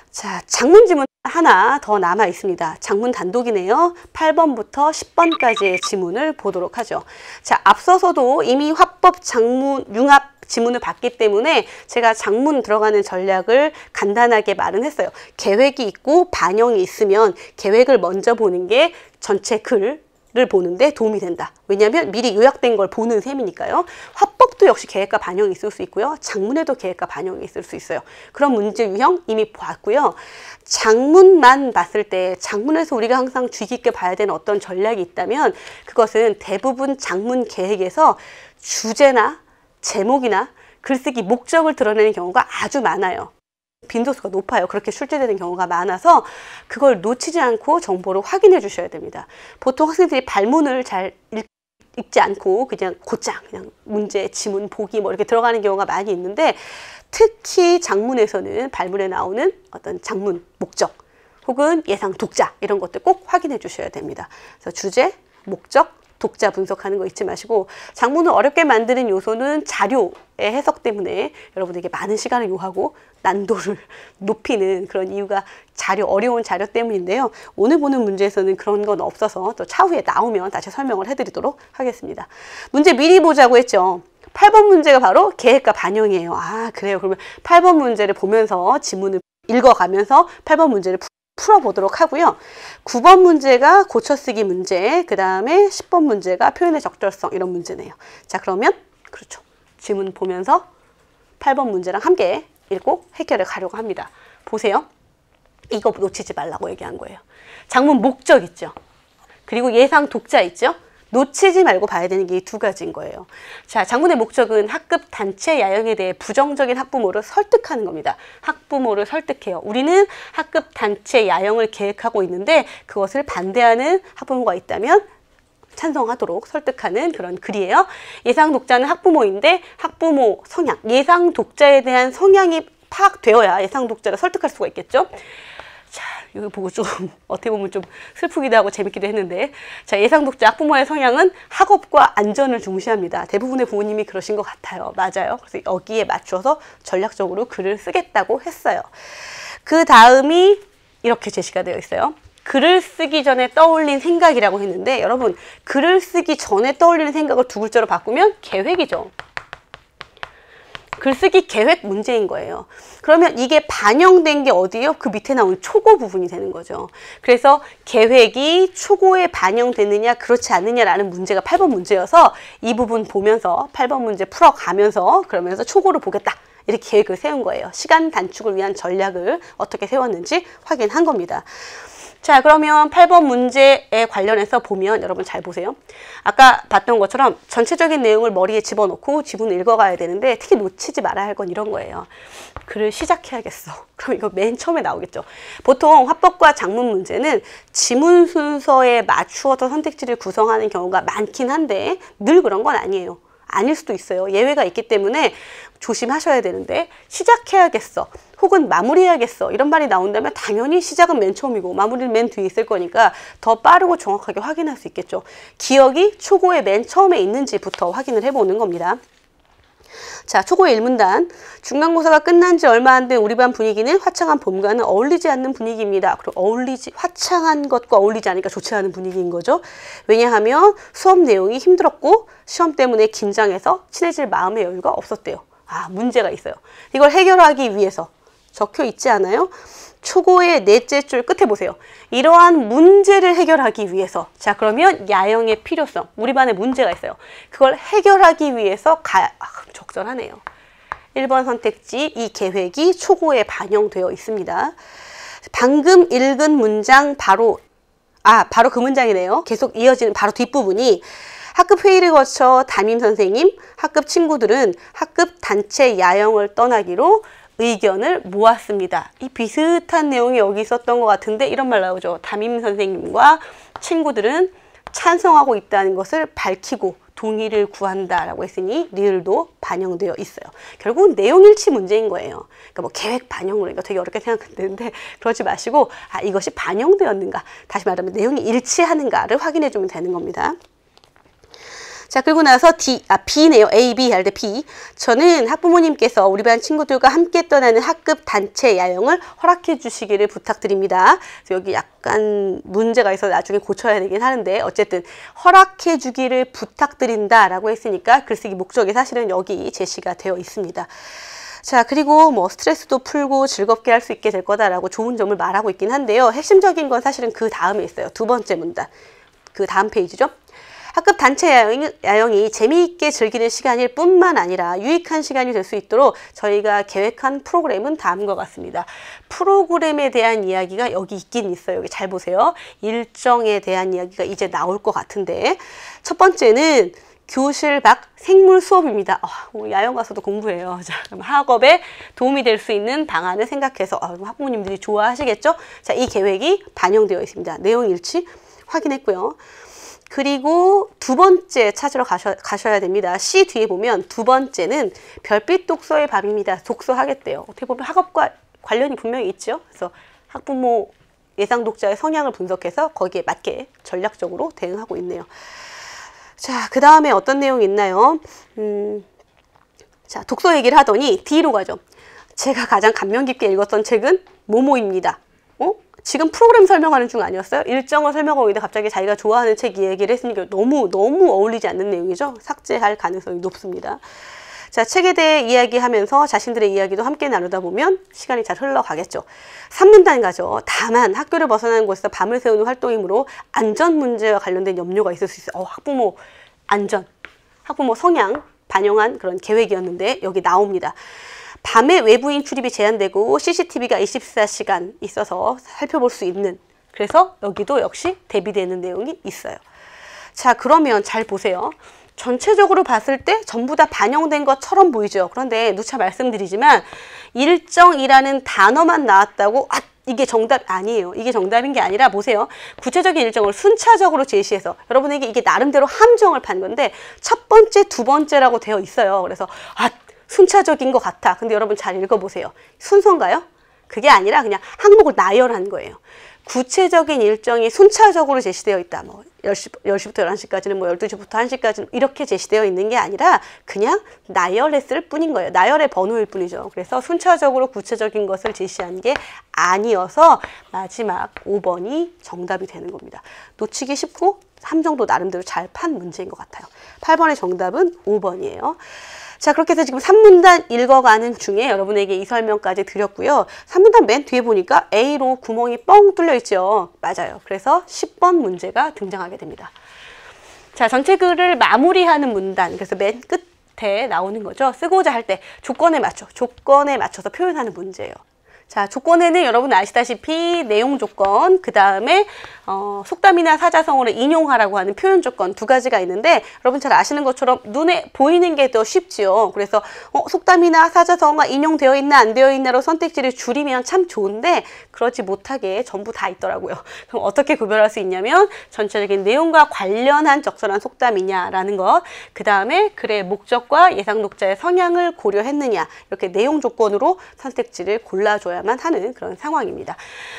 자, 작문 지문 하나 더 남아 있습니다. 작문 단독이네요. 8번부터 10번까지의 지문을 보도록 하죠. 자, 앞서서도 이미 화법, 작문, 융합 지문을 봤기 때문에 제가 작문 들어가는 전략을 간단하게 말은 했어요. 계획이 있고 반영이 있으면 계획을 먼저 보는 게 전체 글을 보는데 도움이 된다. 왜냐하면 미리 요약된 걸 보는 셈이니까요. 화법도 역시 계획과 반영이 있을 수 있고요. 작문에도 계획과 반영이 있을 수 있어요. 그런 문제 유형 이미 봤고요. 작문만 봤을 때 작문에서 우리가 항상 주의 깊게 봐야 되는 어떤 전략이 있다면 그것은 대부분 작문 계획에서 주제나 제목이나 글쓰기 목적을 드러내는 경우가 아주 많아요. 빈도수가 높아요. 그렇게 출제되는 경우가 많아서 그걸 놓치지 않고 정보를 확인해 주셔야 됩니다. 보통 학생들이 발문을 잘 읽지 않고 그냥 곧장 그냥 문제, 지문, 보기 뭐 이렇게 들어가는 경우가 많이 있는데 특히 작문에서는 발문에 나오는 어떤 작문 목적 혹은 예상 독자 이런 것들 꼭 확인해 주셔야 됩니다. 그래서 주제, 목적, 독자 분석하는 거 잊지 마시고 작문을 어렵게 만드는 요소는 자료의 해석 때문에 여러분에게 많은 시간을 요하고 난도를 높이는 그런 이유가 어려운 자료 때문인데요. 오늘 보는 문제에서는 그런 건 없어서 또 차후에 나오면 다시 설명을 해드리도록 하겠습니다. 문제 미리 보자고 했죠. 8번 문제가 바로 계획과 반영이에요. 그래요. 그러면 8번 문제를 보면서 지문을 읽어가면서 8번 문제를 풀어보도록 하고요. 9번 문제가 고쳐쓰기 문제, 그 다음에 10번 문제가 표현의 적절성 이런 문제네요. 자, 그러면 그렇죠. 지문 보면서 8번 문제랑 함께 읽고 해결해 가려고 합니다. 보세요. 이거 놓치지 말라고 얘기한 거예요. 작문 목적 있죠. 그리고 예상 독자 있죠? 놓치지 말고 봐야 되는 게 이 두 가지인 거예요. 자, 장문의 목적은 학급 단체 야영에 대해 부정적인 학부모를 설득하는 겁니다. 학부모를 설득해요. 우리는 학급 단체 야영을 계획하고 있는데 그것을 반대하는 학부모가 있다면 찬성하도록 설득하는 그런 글이에요. 예상 독자는 학부모인데 학부모 성향, 예상 독자에 대한 성향이 파악되어야 예상 독자를 설득할 수가 있겠죠. 자, 이거 보고 좀 어떻게 보면 좀 슬프기도 하고 재밌기도 했는데, 자, 예상 독자 학부모의 성향은 학업과 안전을 중시합니다. 대부분의 부모님이 그러신 것 같아요. 맞아요. 그래서 여기에 맞춰서 전략적으로 글을 쓰겠다고 했어요. 그 다음이 이렇게 제시가 되어 있어요. 글을 쓰기 전에 떠올린 생각이라고 했는데, 여러분, 글을 쓰기 전에 떠올리는 생각을 두 글자로 바꾸면 계획이죠. 글쓰기 계획 문제인 거예요. 그러면 이게 반영된 게 어디예요? 그 밑에 나온 초고 부분이 되는 거죠. 그래서 계획이 초고에 반영됐느냐 그렇지 않느냐라는 문제가 8번 문제여서 이 부분 보면서 8번 문제 풀어가면서 그러면서 초고를 보겠다. 이렇게 계획을 세운 거예요. 시간 단축을 위한 전략을 어떻게 세웠는지 확인한 겁니다. 자, 그러면 8번 문제에 관련해서 보면 여러분 잘 보세요. 아까 봤던 것처럼 전체적인 내용을 머리에 집어넣고 지문을 읽어가야 되는데 특히 놓치지 말아야 할 건 이런 거예요. 글을 시작해야겠어. 그럼 이거 맨 처음에 나오겠죠. 보통 화법과 작문 문제는 지문 순서에 맞추어서 선택지를 구성하는 경우가 많긴 한데 늘 그런 건 아니에요. 아닐 수도 있어요. 예외가 있기 때문에 조심하셔야 되는데 시작해야겠어 혹은 마무리해야겠어 이런 말이 나온다면 당연히 시작은 맨 처음이고 마무리는 맨 뒤에 있을 거니까 더 빠르고 정확하게 확인할 수 있겠죠. 기억이 초고의 맨 처음에 있는지부터 확인을 해보는 겁니다. 자, 초고의 1문단. 중간고사가 끝난 지 얼마 안 된 우리 반 분위기는 화창한 봄과는 어울리지 않는 분위기입니다. 그리고 화창한 것과 어울리지 않으니까 좋지 않은 분위기인 거죠. 왜냐하면 수업 내용이 힘들었고 시험 때문에 긴장해서 친해질 마음의 여유가 없었대요. 아, 문제가 있어요. 이걸 해결하기 위해서 적혀 있지 않아요? 초고의 넷째 줄 끝에 보세요. 이러한 문제를 해결하기 위해서. 자, 그러면 야영의 필요성. 우리 반에 문제가 있어요. 그걸 해결하기 위해서 적절하네요. 1번 선택지 이 계획이 초고에 반영되어 있습니다. 방금 읽은 문장 바로 그 문장이네요. 계속 이어지는 바로 뒷부분이 학급 회의를 거쳐 담임 선생님, 학급 친구들은 학급 단체 야영을 떠나기로 의견을 모았습니다. 이 비슷한 내용이 여기 있었던 것 같은데 이런 말 나오죠. 담임 선생님과 친구들은 찬성하고 있다는 것을 밝히고 동의를 구한다라고 했으니 리을도 반영되어 있어요. 결국은 내용 일치 문제인 거예요. 그러니까 뭐 계획 반영으로 이거 되게 어렵게 생각되는데 그러지 마시고 이것이 반영되었는가 다시 말하면 내용이 일치하는가를 확인해 주면 되는 겁니다. 자, 그리고 나서 B네요. A, B 할 때 B. 저는 학부모님께서 우리 반 친구들과 함께 떠나는 학급 단체 야영을 허락해 주시기를 부탁드립니다. 여기 약간 문제가 있어서 나중에 고쳐야 되긴 하는데 어쨌든 허락해 주기를 부탁드린다라고 했으니까 글쓰기 목적이 사실은 여기 제시가 되어 있습니다. 자, 그리고 뭐 스트레스도 풀고 즐겁게 할 수 있게 될 거다라고 좋은 점을 말하고 있긴 한데요. 핵심적인 건 사실은 그 다음에 있어요. 두 번째 문단. 그 다음 페이지죠. 학급 단체 야영이 재미있게 즐기는 시간일 뿐만 아니라 유익한 시간이 될 수 있도록 저희가 계획한 프로그램은 다음과 같습니다. 프로그램에 대한 이야기가 여기 있긴 있어요. 여기 잘 보세요. 일정에 대한 이야기가 이제 나올 것 같은데 첫 번째는 교실 밖 생물 수업입니다. 야영 가서도 공부해요. 자, 그럼 학업에 도움이 될 수 있는 방안을 생각해서 학부모님들이 좋아하시겠죠? 자, 이 계획이 반영되어 있습니다. 내용 일치 확인했고요. 그리고 두 번째 찾으러 가셔야 됩니다. C 뒤에 보면 두 번째는 별빛 독서의 밤입니다. 독서하겠대요. 어떻게 보면 학업과 관련이 분명히 있죠. 그래서 학부모 예상 독자의 성향을 분석해서 거기에 맞게 전략적으로 대응하고 있네요. 자, 그 다음에 어떤 내용이 있나요? 자, 독서 얘기를 하더니 D로 가죠. 제가 가장 감명 깊게 읽었던 책은 뭐뭐입니다. 지금 프로그램 설명하는 중 아니었어요? 일정을 설명하고 있는데 갑자기 자기가 좋아하는 책 얘기를 했으니까 너무 어울리지 않는 내용이죠? 삭제할 가능성이 높습니다. 자, 책에 대해 이야기하면서 자신들의 이야기도 함께 나누다 보면 시간이 잘 흘러가겠죠. 3문단 가죠. 다만 학교를 벗어나는 곳에서 밤을 새우는 활동이므로 안전 문제와 관련된 염려가 있을 수 있어요. 학부모 안전, 학부모 성향 반영한 그런 계획이었는데 여기 나옵니다. 밤에 외부인 출입이 제한되고 CCTV가 24시간 있어서 살펴볼 수 있는 그래서 여기도 역시 대비되는 내용이 있어요. 자, 그러면 잘 보세요. 전체적으로 봤을 때 전부 다 반영된 것처럼 보이죠. 그런데 누차 말씀드리지만 일정이라는 단어만 나왔다고 이게 정답 아니에요. 이게 정답인 게 아니라 보세요. 구체적인 일정을 순차적으로 제시해서 여러분에게 이게 나름대로 함정을 판 건데 첫 번째, 두 번째라고 되어 있어요. 그래서 순차적인 것 같아. 근데 여러분 잘 읽어보세요. 순서인가요? 그게 아니라 그냥 항목을 나열한 거예요. 구체적인 일정이 순차적으로 제시되어 있다. 뭐 10시부터 11시까지는 뭐 12시부터 1시까지는 이렇게 제시되어 있는 게 아니라 그냥 나열했을 뿐인 거예요. 나열의 번호일 뿐이죠. 그래서 순차적으로 구체적인 것을 제시한 게 아니어서 마지막 5번이 정답이 되는 겁니다. 놓치기 쉽고 함정도 나름대로 잘 판 문제인 것 같아요. 8번의 정답은 5번이에요. 자, 그렇게 해서 지금 3문단 읽어가는 중에 여러분에게 이 설명까지 드렸고요. 3문단 맨 뒤에 보니까 A로 구멍이 뻥 뚫려 있죠. 맞아요. 그래서 10번 문제가 등장하게 됩니다. 자, 전체 글을 마무리하는 문단. 그래서 맨 끝에 나오는 거죠. 쓰고자 할 때 조건에 맞춰서 표현하는 문제예요. 자, 조건에는 여러분 아시다시피 내용 조건, 그 다음에 속담이나 사자성어를 인용하라고 하는 표현 조건 두 가지가 있는데 여러분 잘 아시는 것처럼 눈에 보이는 게 더 쉽지요. 그래서 속담이나 사자성어가 인용되어 있나 안 되어 있나로 선택지를 줄이면 참 좋은데 그렇지 못하게 전부 다 있더라고요. 그럼 어떻게 구별할 수 있냐면 전체적인 내용과 관련한 적절한 속담이냐라는 것, 그 다음에 글의 목적과 예상 독자의 성향을 고려했느냐, 이렇게 내용 조건으로 선택지를 골라줘야만 하는 그런 상황입니다.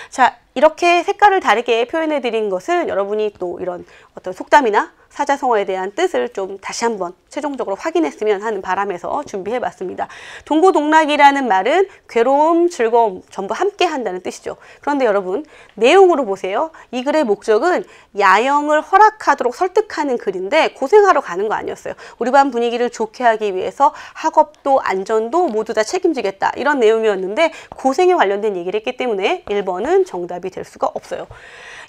자, 이렇게 색깔을 다르게 표현해 드린 것은 여러분이 또 이런 어떤 속담이나 사자성어에 대한 뜻을 좀 다시 한번 최종적으로 확인했으면 하는 바람에서 준비해 봤습니다. 동고동락이라는 말은 괴로움, 즐거움 전부 함께 한다는 뜻이죠. 그런데 여러분 내용으로 보세요. 이 글의 목적은 야영을 허락하도록 설득하는 글인데 고생하러 가는 거 아니었어요. 우리 반 분위기를 좋게 하기 위해서 학업도 안전도 모두 다 책임지겠다, 이런 내용이었는데 고생에 관련된 얘기를 했기 때문에 1번은 정답이 될 수가 없어요.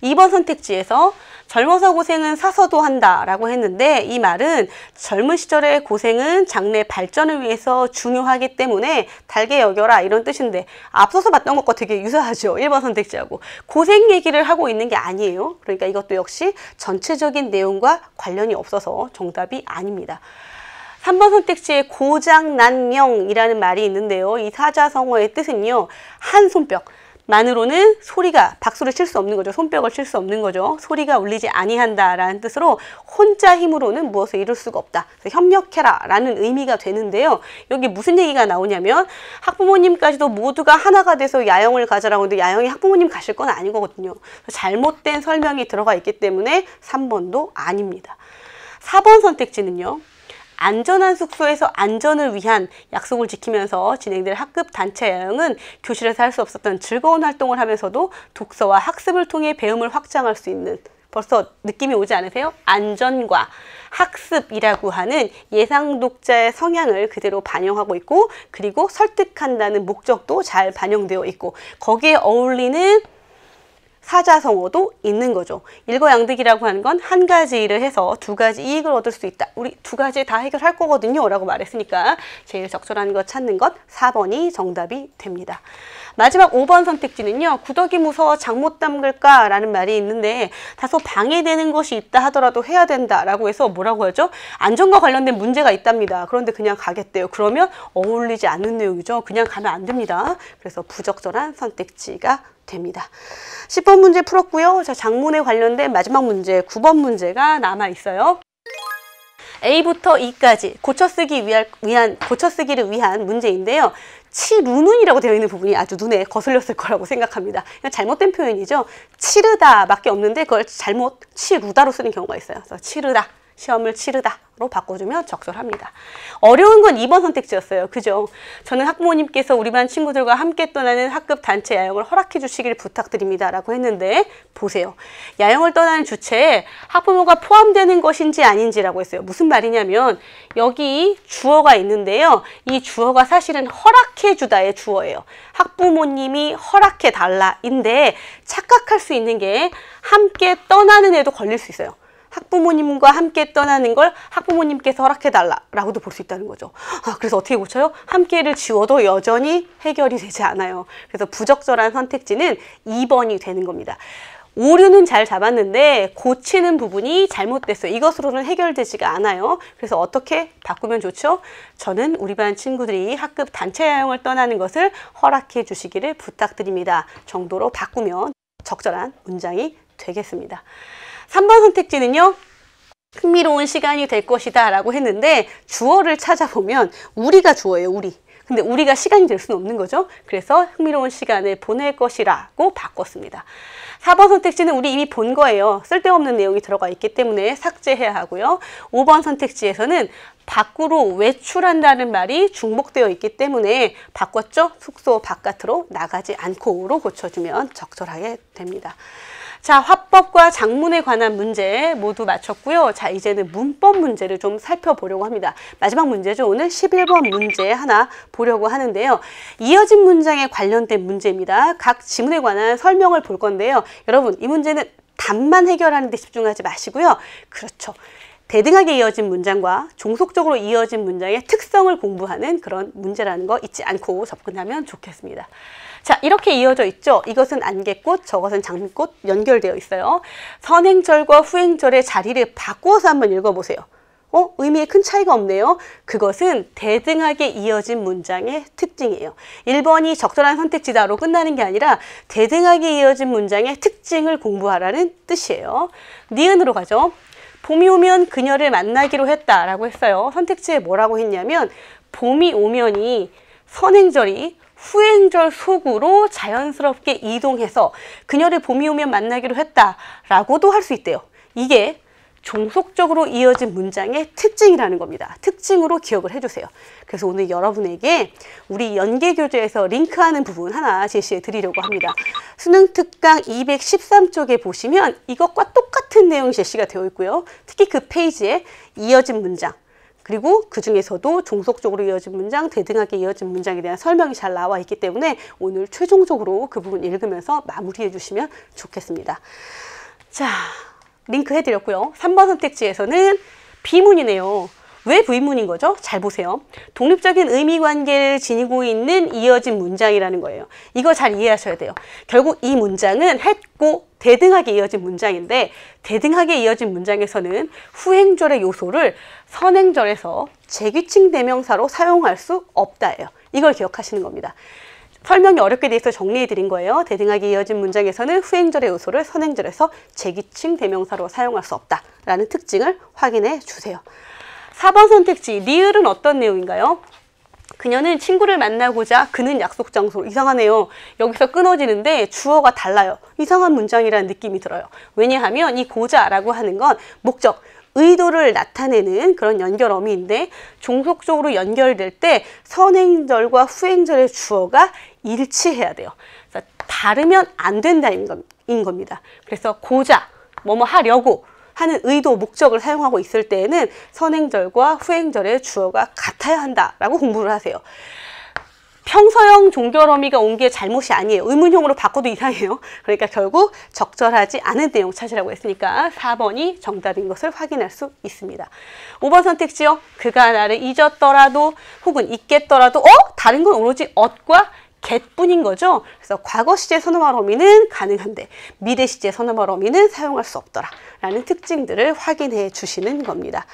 2번 선택지에서 젊어서 고생은 사서도 한다 라고 했는데 이 말은 젊은 시절의 고생은 장래 발전을 위해서 중요하기 때문에 달게 여겨라, 이런 뜻인데 앞서서 봤던 것과 되게 유사하죠. 1번 선택지하고 고생 얘기를 하고 있는 게 아니에요. 그러니까 이것도 역시 전체적인 내용과 관련이 없어서 정답이 아닙니다. 3번 선택지에 고장난명이라는 말이 있는데요. 이 사자성어의 뜻은요, 한 손뼉 만으로는 소리가, 박수를 칠 수 없는 거죠. 손뼉을 칠 수 없는 거죠. 소리가 울리지 아니한다라는 뜻으로 혼자 힘으로는 무엇을 이룰 수가 없다. 그래서 협력해라 라는 의미가 되는데요. 여기 무슨 얘기가 나오냐면 학부모님까지도 모두가 하나가 돼서 야영을 가자라고 하는데 야영에 학부모님 가실 건 아닌 거거든요. 잘못된 설명이 들어가 있기 때문에 3번도 아닙니다. 4번 선택지는요, 안전한 숙소에서 안전을 위한 약속을 지키면서 진행될 학급 단체 야영은 교실에서 할 수 없었던 즐거운 활동을 하면서도 독서와 학습을 통해 배움을 확장할 수 있는, 벌써 느낌이 오지 않으세요? 안전과 학습이라고 하는 예상 독자의 성향을 그대로 반영하고 있고, 그리고 설득한다는 목적도 잘 반영되어 있고, 거기에 어울리는 사자성어도 있는 거죠. 일거양득이라고 하는 건 한 가지 일을 해서 두 가지 이익을 얻을 수 있다. 우리 두 가지 다 해결할 거거든요 라고 말했으니까 제일 적절한 것 찾는 것 4번이 정답이 됩니다. 마지막 5번 선택지는요, 구더기 무서워 장 못 담글까 라는 말이 있는데 다소 방해되는 것이 있다 하더라도 해야 된다 라고 해서 뭐라고 하죠? 안전과 관련된 문제가 있답니다. 그런데 그냥 가겠대요. 그러면 어울리지 않는 내용이죠. 그냥 가면 안 됩니다. 그래서 부적절한 선택지가 됩니다. 10번 문제 풀었고요. 자, 장문에 관련된 마지막 문제 9번 문제가 남아 있어요. A부터 E까지 고쳐쓰기를 위한 문제인데요. 치루눈이라고 되어 있는 부분이 아주 눈에 거슬렸을 거라고 생각합니다. 잘못된 표현이죠. 치르다 밖에 없는데 그걸 잘못 치루다로 쓰는 경우가 있어요. 그래서 치르다, 시험을 치르다로 바꿔주면 적절합니다. 어려운 건 2번 선택지였어요. 그죠? 저는 학부모님께서 우리 반 친구들과 함께 떠나는 학급 단체 야영을 허락해 주시길 부탁드립니다 라고 했는데 보세요. 야영을 떠나는 주체에 학부모가 포함되는 것인지 아닌지라고 했어요. 무슨 말이냐면 여기 주어가 있는데요. 이 주어가 사실은 허락해 주다의 주어예요. 학부모님이 허락해 달라인데 착각할 수 있는 게 함께 떠나는 애도 걸릴 수 있어요. 학부모님과 함께 떠나는 걸 학부모님께서 허락해달라고도 볼 수 있다는 거죠. 그래서 어떻게 고쳐요? 함께를 지워도 여전히 해결이 되지 않아요. 그래서 부적절한 선택지는 2번이 되는 겁니다. 오류는 잘 잡았는데 고치는 부분이 잘못됐어요. 이것으로는 해결되지가 않아요. 그래서 어떻게 바꾸면 좋죠? 저는 우리 반 친구들이 학급 단체 야영을 떠나는 것을 허락해 주시기를 부탁드립니다. 정도로 바꾸면 적절한 문장이 되겠습니다. 3번 선택지는요. 흥미로운 시간이 될 것이다 라고 했는데 주어를 찾아보면 우리가 주어예요. 우리. 근데 우리가 시간이 될 수는 없는 거죠. 그래서 흥미로운 시간을 보낼 것이라고 바꿨습니다. 4번 선택지는 우리 이미 본 거예요. 쓸데없는 내용이 들어가 있기 때문에 삭제해야 하고요. 5번 선택지에서는 밖으로 외출한다는 말이 중복되어 있기 때문에 바꿨죠. 숙소 바깥으로 나가지 않고로 고쳐주면 적절하게 됩니다. 자, 화법과 작문에 관한 문제 모두 마쳤고요. 자, 이제는 문법 문제를 좀 살펴보려고 합니다. 마지막 문제죠. 오늘 11번 문제 하나 보려고 하는데요. 이어진 문장에 관련된 문제입니다. 각 지문에 관한 설명을 볼 건데요. 여러분, 이 문제는 답만 해결하는 데 집중하지 마시고요. 그렇죠. 대등하게 이어진 문장과 종속적으로 이어진 문장의 특성을 공부하는 그런 문제라는 거 잊지 않고 접근하면 좋겠습니다. 자, 이렇게 이어져 있죠. 이것은 안개꽃, 저것은 장미꽃 연결되어 있어요. 선행절과 후행절의 자리를 바꾸어서 한번 읽어보세요. 의미에 큰 차이가 없네요. 그것은 대등하게 이어진 문장의 특징이에요. 1번이 적절한 선택지다로 끝나는 게 아니라 대등하게 이어진 문장의 특징을 공부하라는 뜻이에요. 니은으로 가죠. 봄이 오면 그녀를 만나기로 했다라고 했어요. 선택지에 뭐라고 했냐면 봄이 오면이 선행절이 후행절 속으로 자연스럽게 이동해서 그녀를 봄이 오면 만나기로 했다라고도 할 수 있대요. 이게 종속적으로 이어진 문장의 특징이라는 겁니다. 특징으로 기억을 해주세요. 그래서 오늘 여러분에게 우리 연계교재에서 링크하는 부분 하나 제시해 드리려고 합니다. 수능 특강 213쪽에 보시면 이것과 똑같은 내용이 제시가 되어 있고요. 특히 그 페이지에 이어진 문장, 그리고 그 중에서도 종속적으로 이어진 문장, 대등하게 이어진 문장에 대한 설명이 잘 나와 있기 때문에 오늘 최종적으로 그 부분 읽으면서 마무리해 주시면 좋겠습니다. 자, 링크 해드렸고요. 3번 선택지에서는 비문이네요. 왜 비문인 거죠? 잘 보세요. 독립적인 의미 관계를 지니고 있는 이어진 문장이라는 거예요. 이거 잘 이해하셔야 돼요. 결국 이 문장은 했고 대등하게 이어진 문장인데 대등하게 이어진 문장에서는 후행절의 요소를 선행절에서 재규칙 대명사로 사용할 수 없다예요. 이걸 기억하시는 겁니다. 설명이 어렵게 돼 있어 정리해 드린 거예요. 대등하게 이어진 문장에서는 후행절의 요소를 선행절에서 재규칙 대명사로 사용할 수 없다라는 특징을 확인해 주세요. 4번 선택지, 리을은 어떤 내용인가요? 그녀는 친구를 만나고자 그는 약속 장소로. 이상하네요. 여기서 끊어지는데 주어가 달라요. 이상한 문장이라는 느낌이 들어요. 왜냐하면 이 고자라고 하는 건 목적, 의도를 나타내는 그런 연결어미인데 종속적으로 연결될 때 선행절과 후행절의 주어가 일치해야 돼요. 그래서 다르면 안 된다는 겁니다. 그래서 고자, 뭐뭐 하려고 하는 의도, 목적을 사용하고 있을 때에는 선행절과 후행절의 주어가 같아야 한다라고 공부를 하세요. 평서형 종결어미가 온 게 잘못이 아니에요. 의문형으로 바꿔도 이상해요. 그러니까 결국 적절하지 않은 내용 찾으라고 했으니까 4번이 정답인 것을 확인할 수 있습니다. 5번 선택지요. 그가 나를 잊었더라도 혹은 잊겠더라도 다른 건 오로지 ot과 get뿐인 거죠. 그래서 과거 시제 선어말 어미는 가능한데 미래 시제 선어말 어미는 사용할 수 없더라 라는 특징들을 확인해 주시는 겁니다.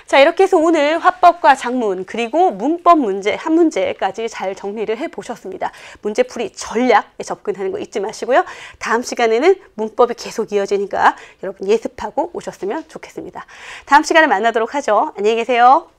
자, 이렇게 해서 오늘 화법과 작문 그리고 문법 문제 한 문제까지 잘 정리를 해보셨습니다. 문제풀이 전략에 접근하는 거 잊지 마시고요. 다음 시간에는 문법이 계속 이어지니까 여러분 예습하고 오셨으면 좋겠습니다. 다음 시간에 만나도록 하죠. 안녕히 계세요.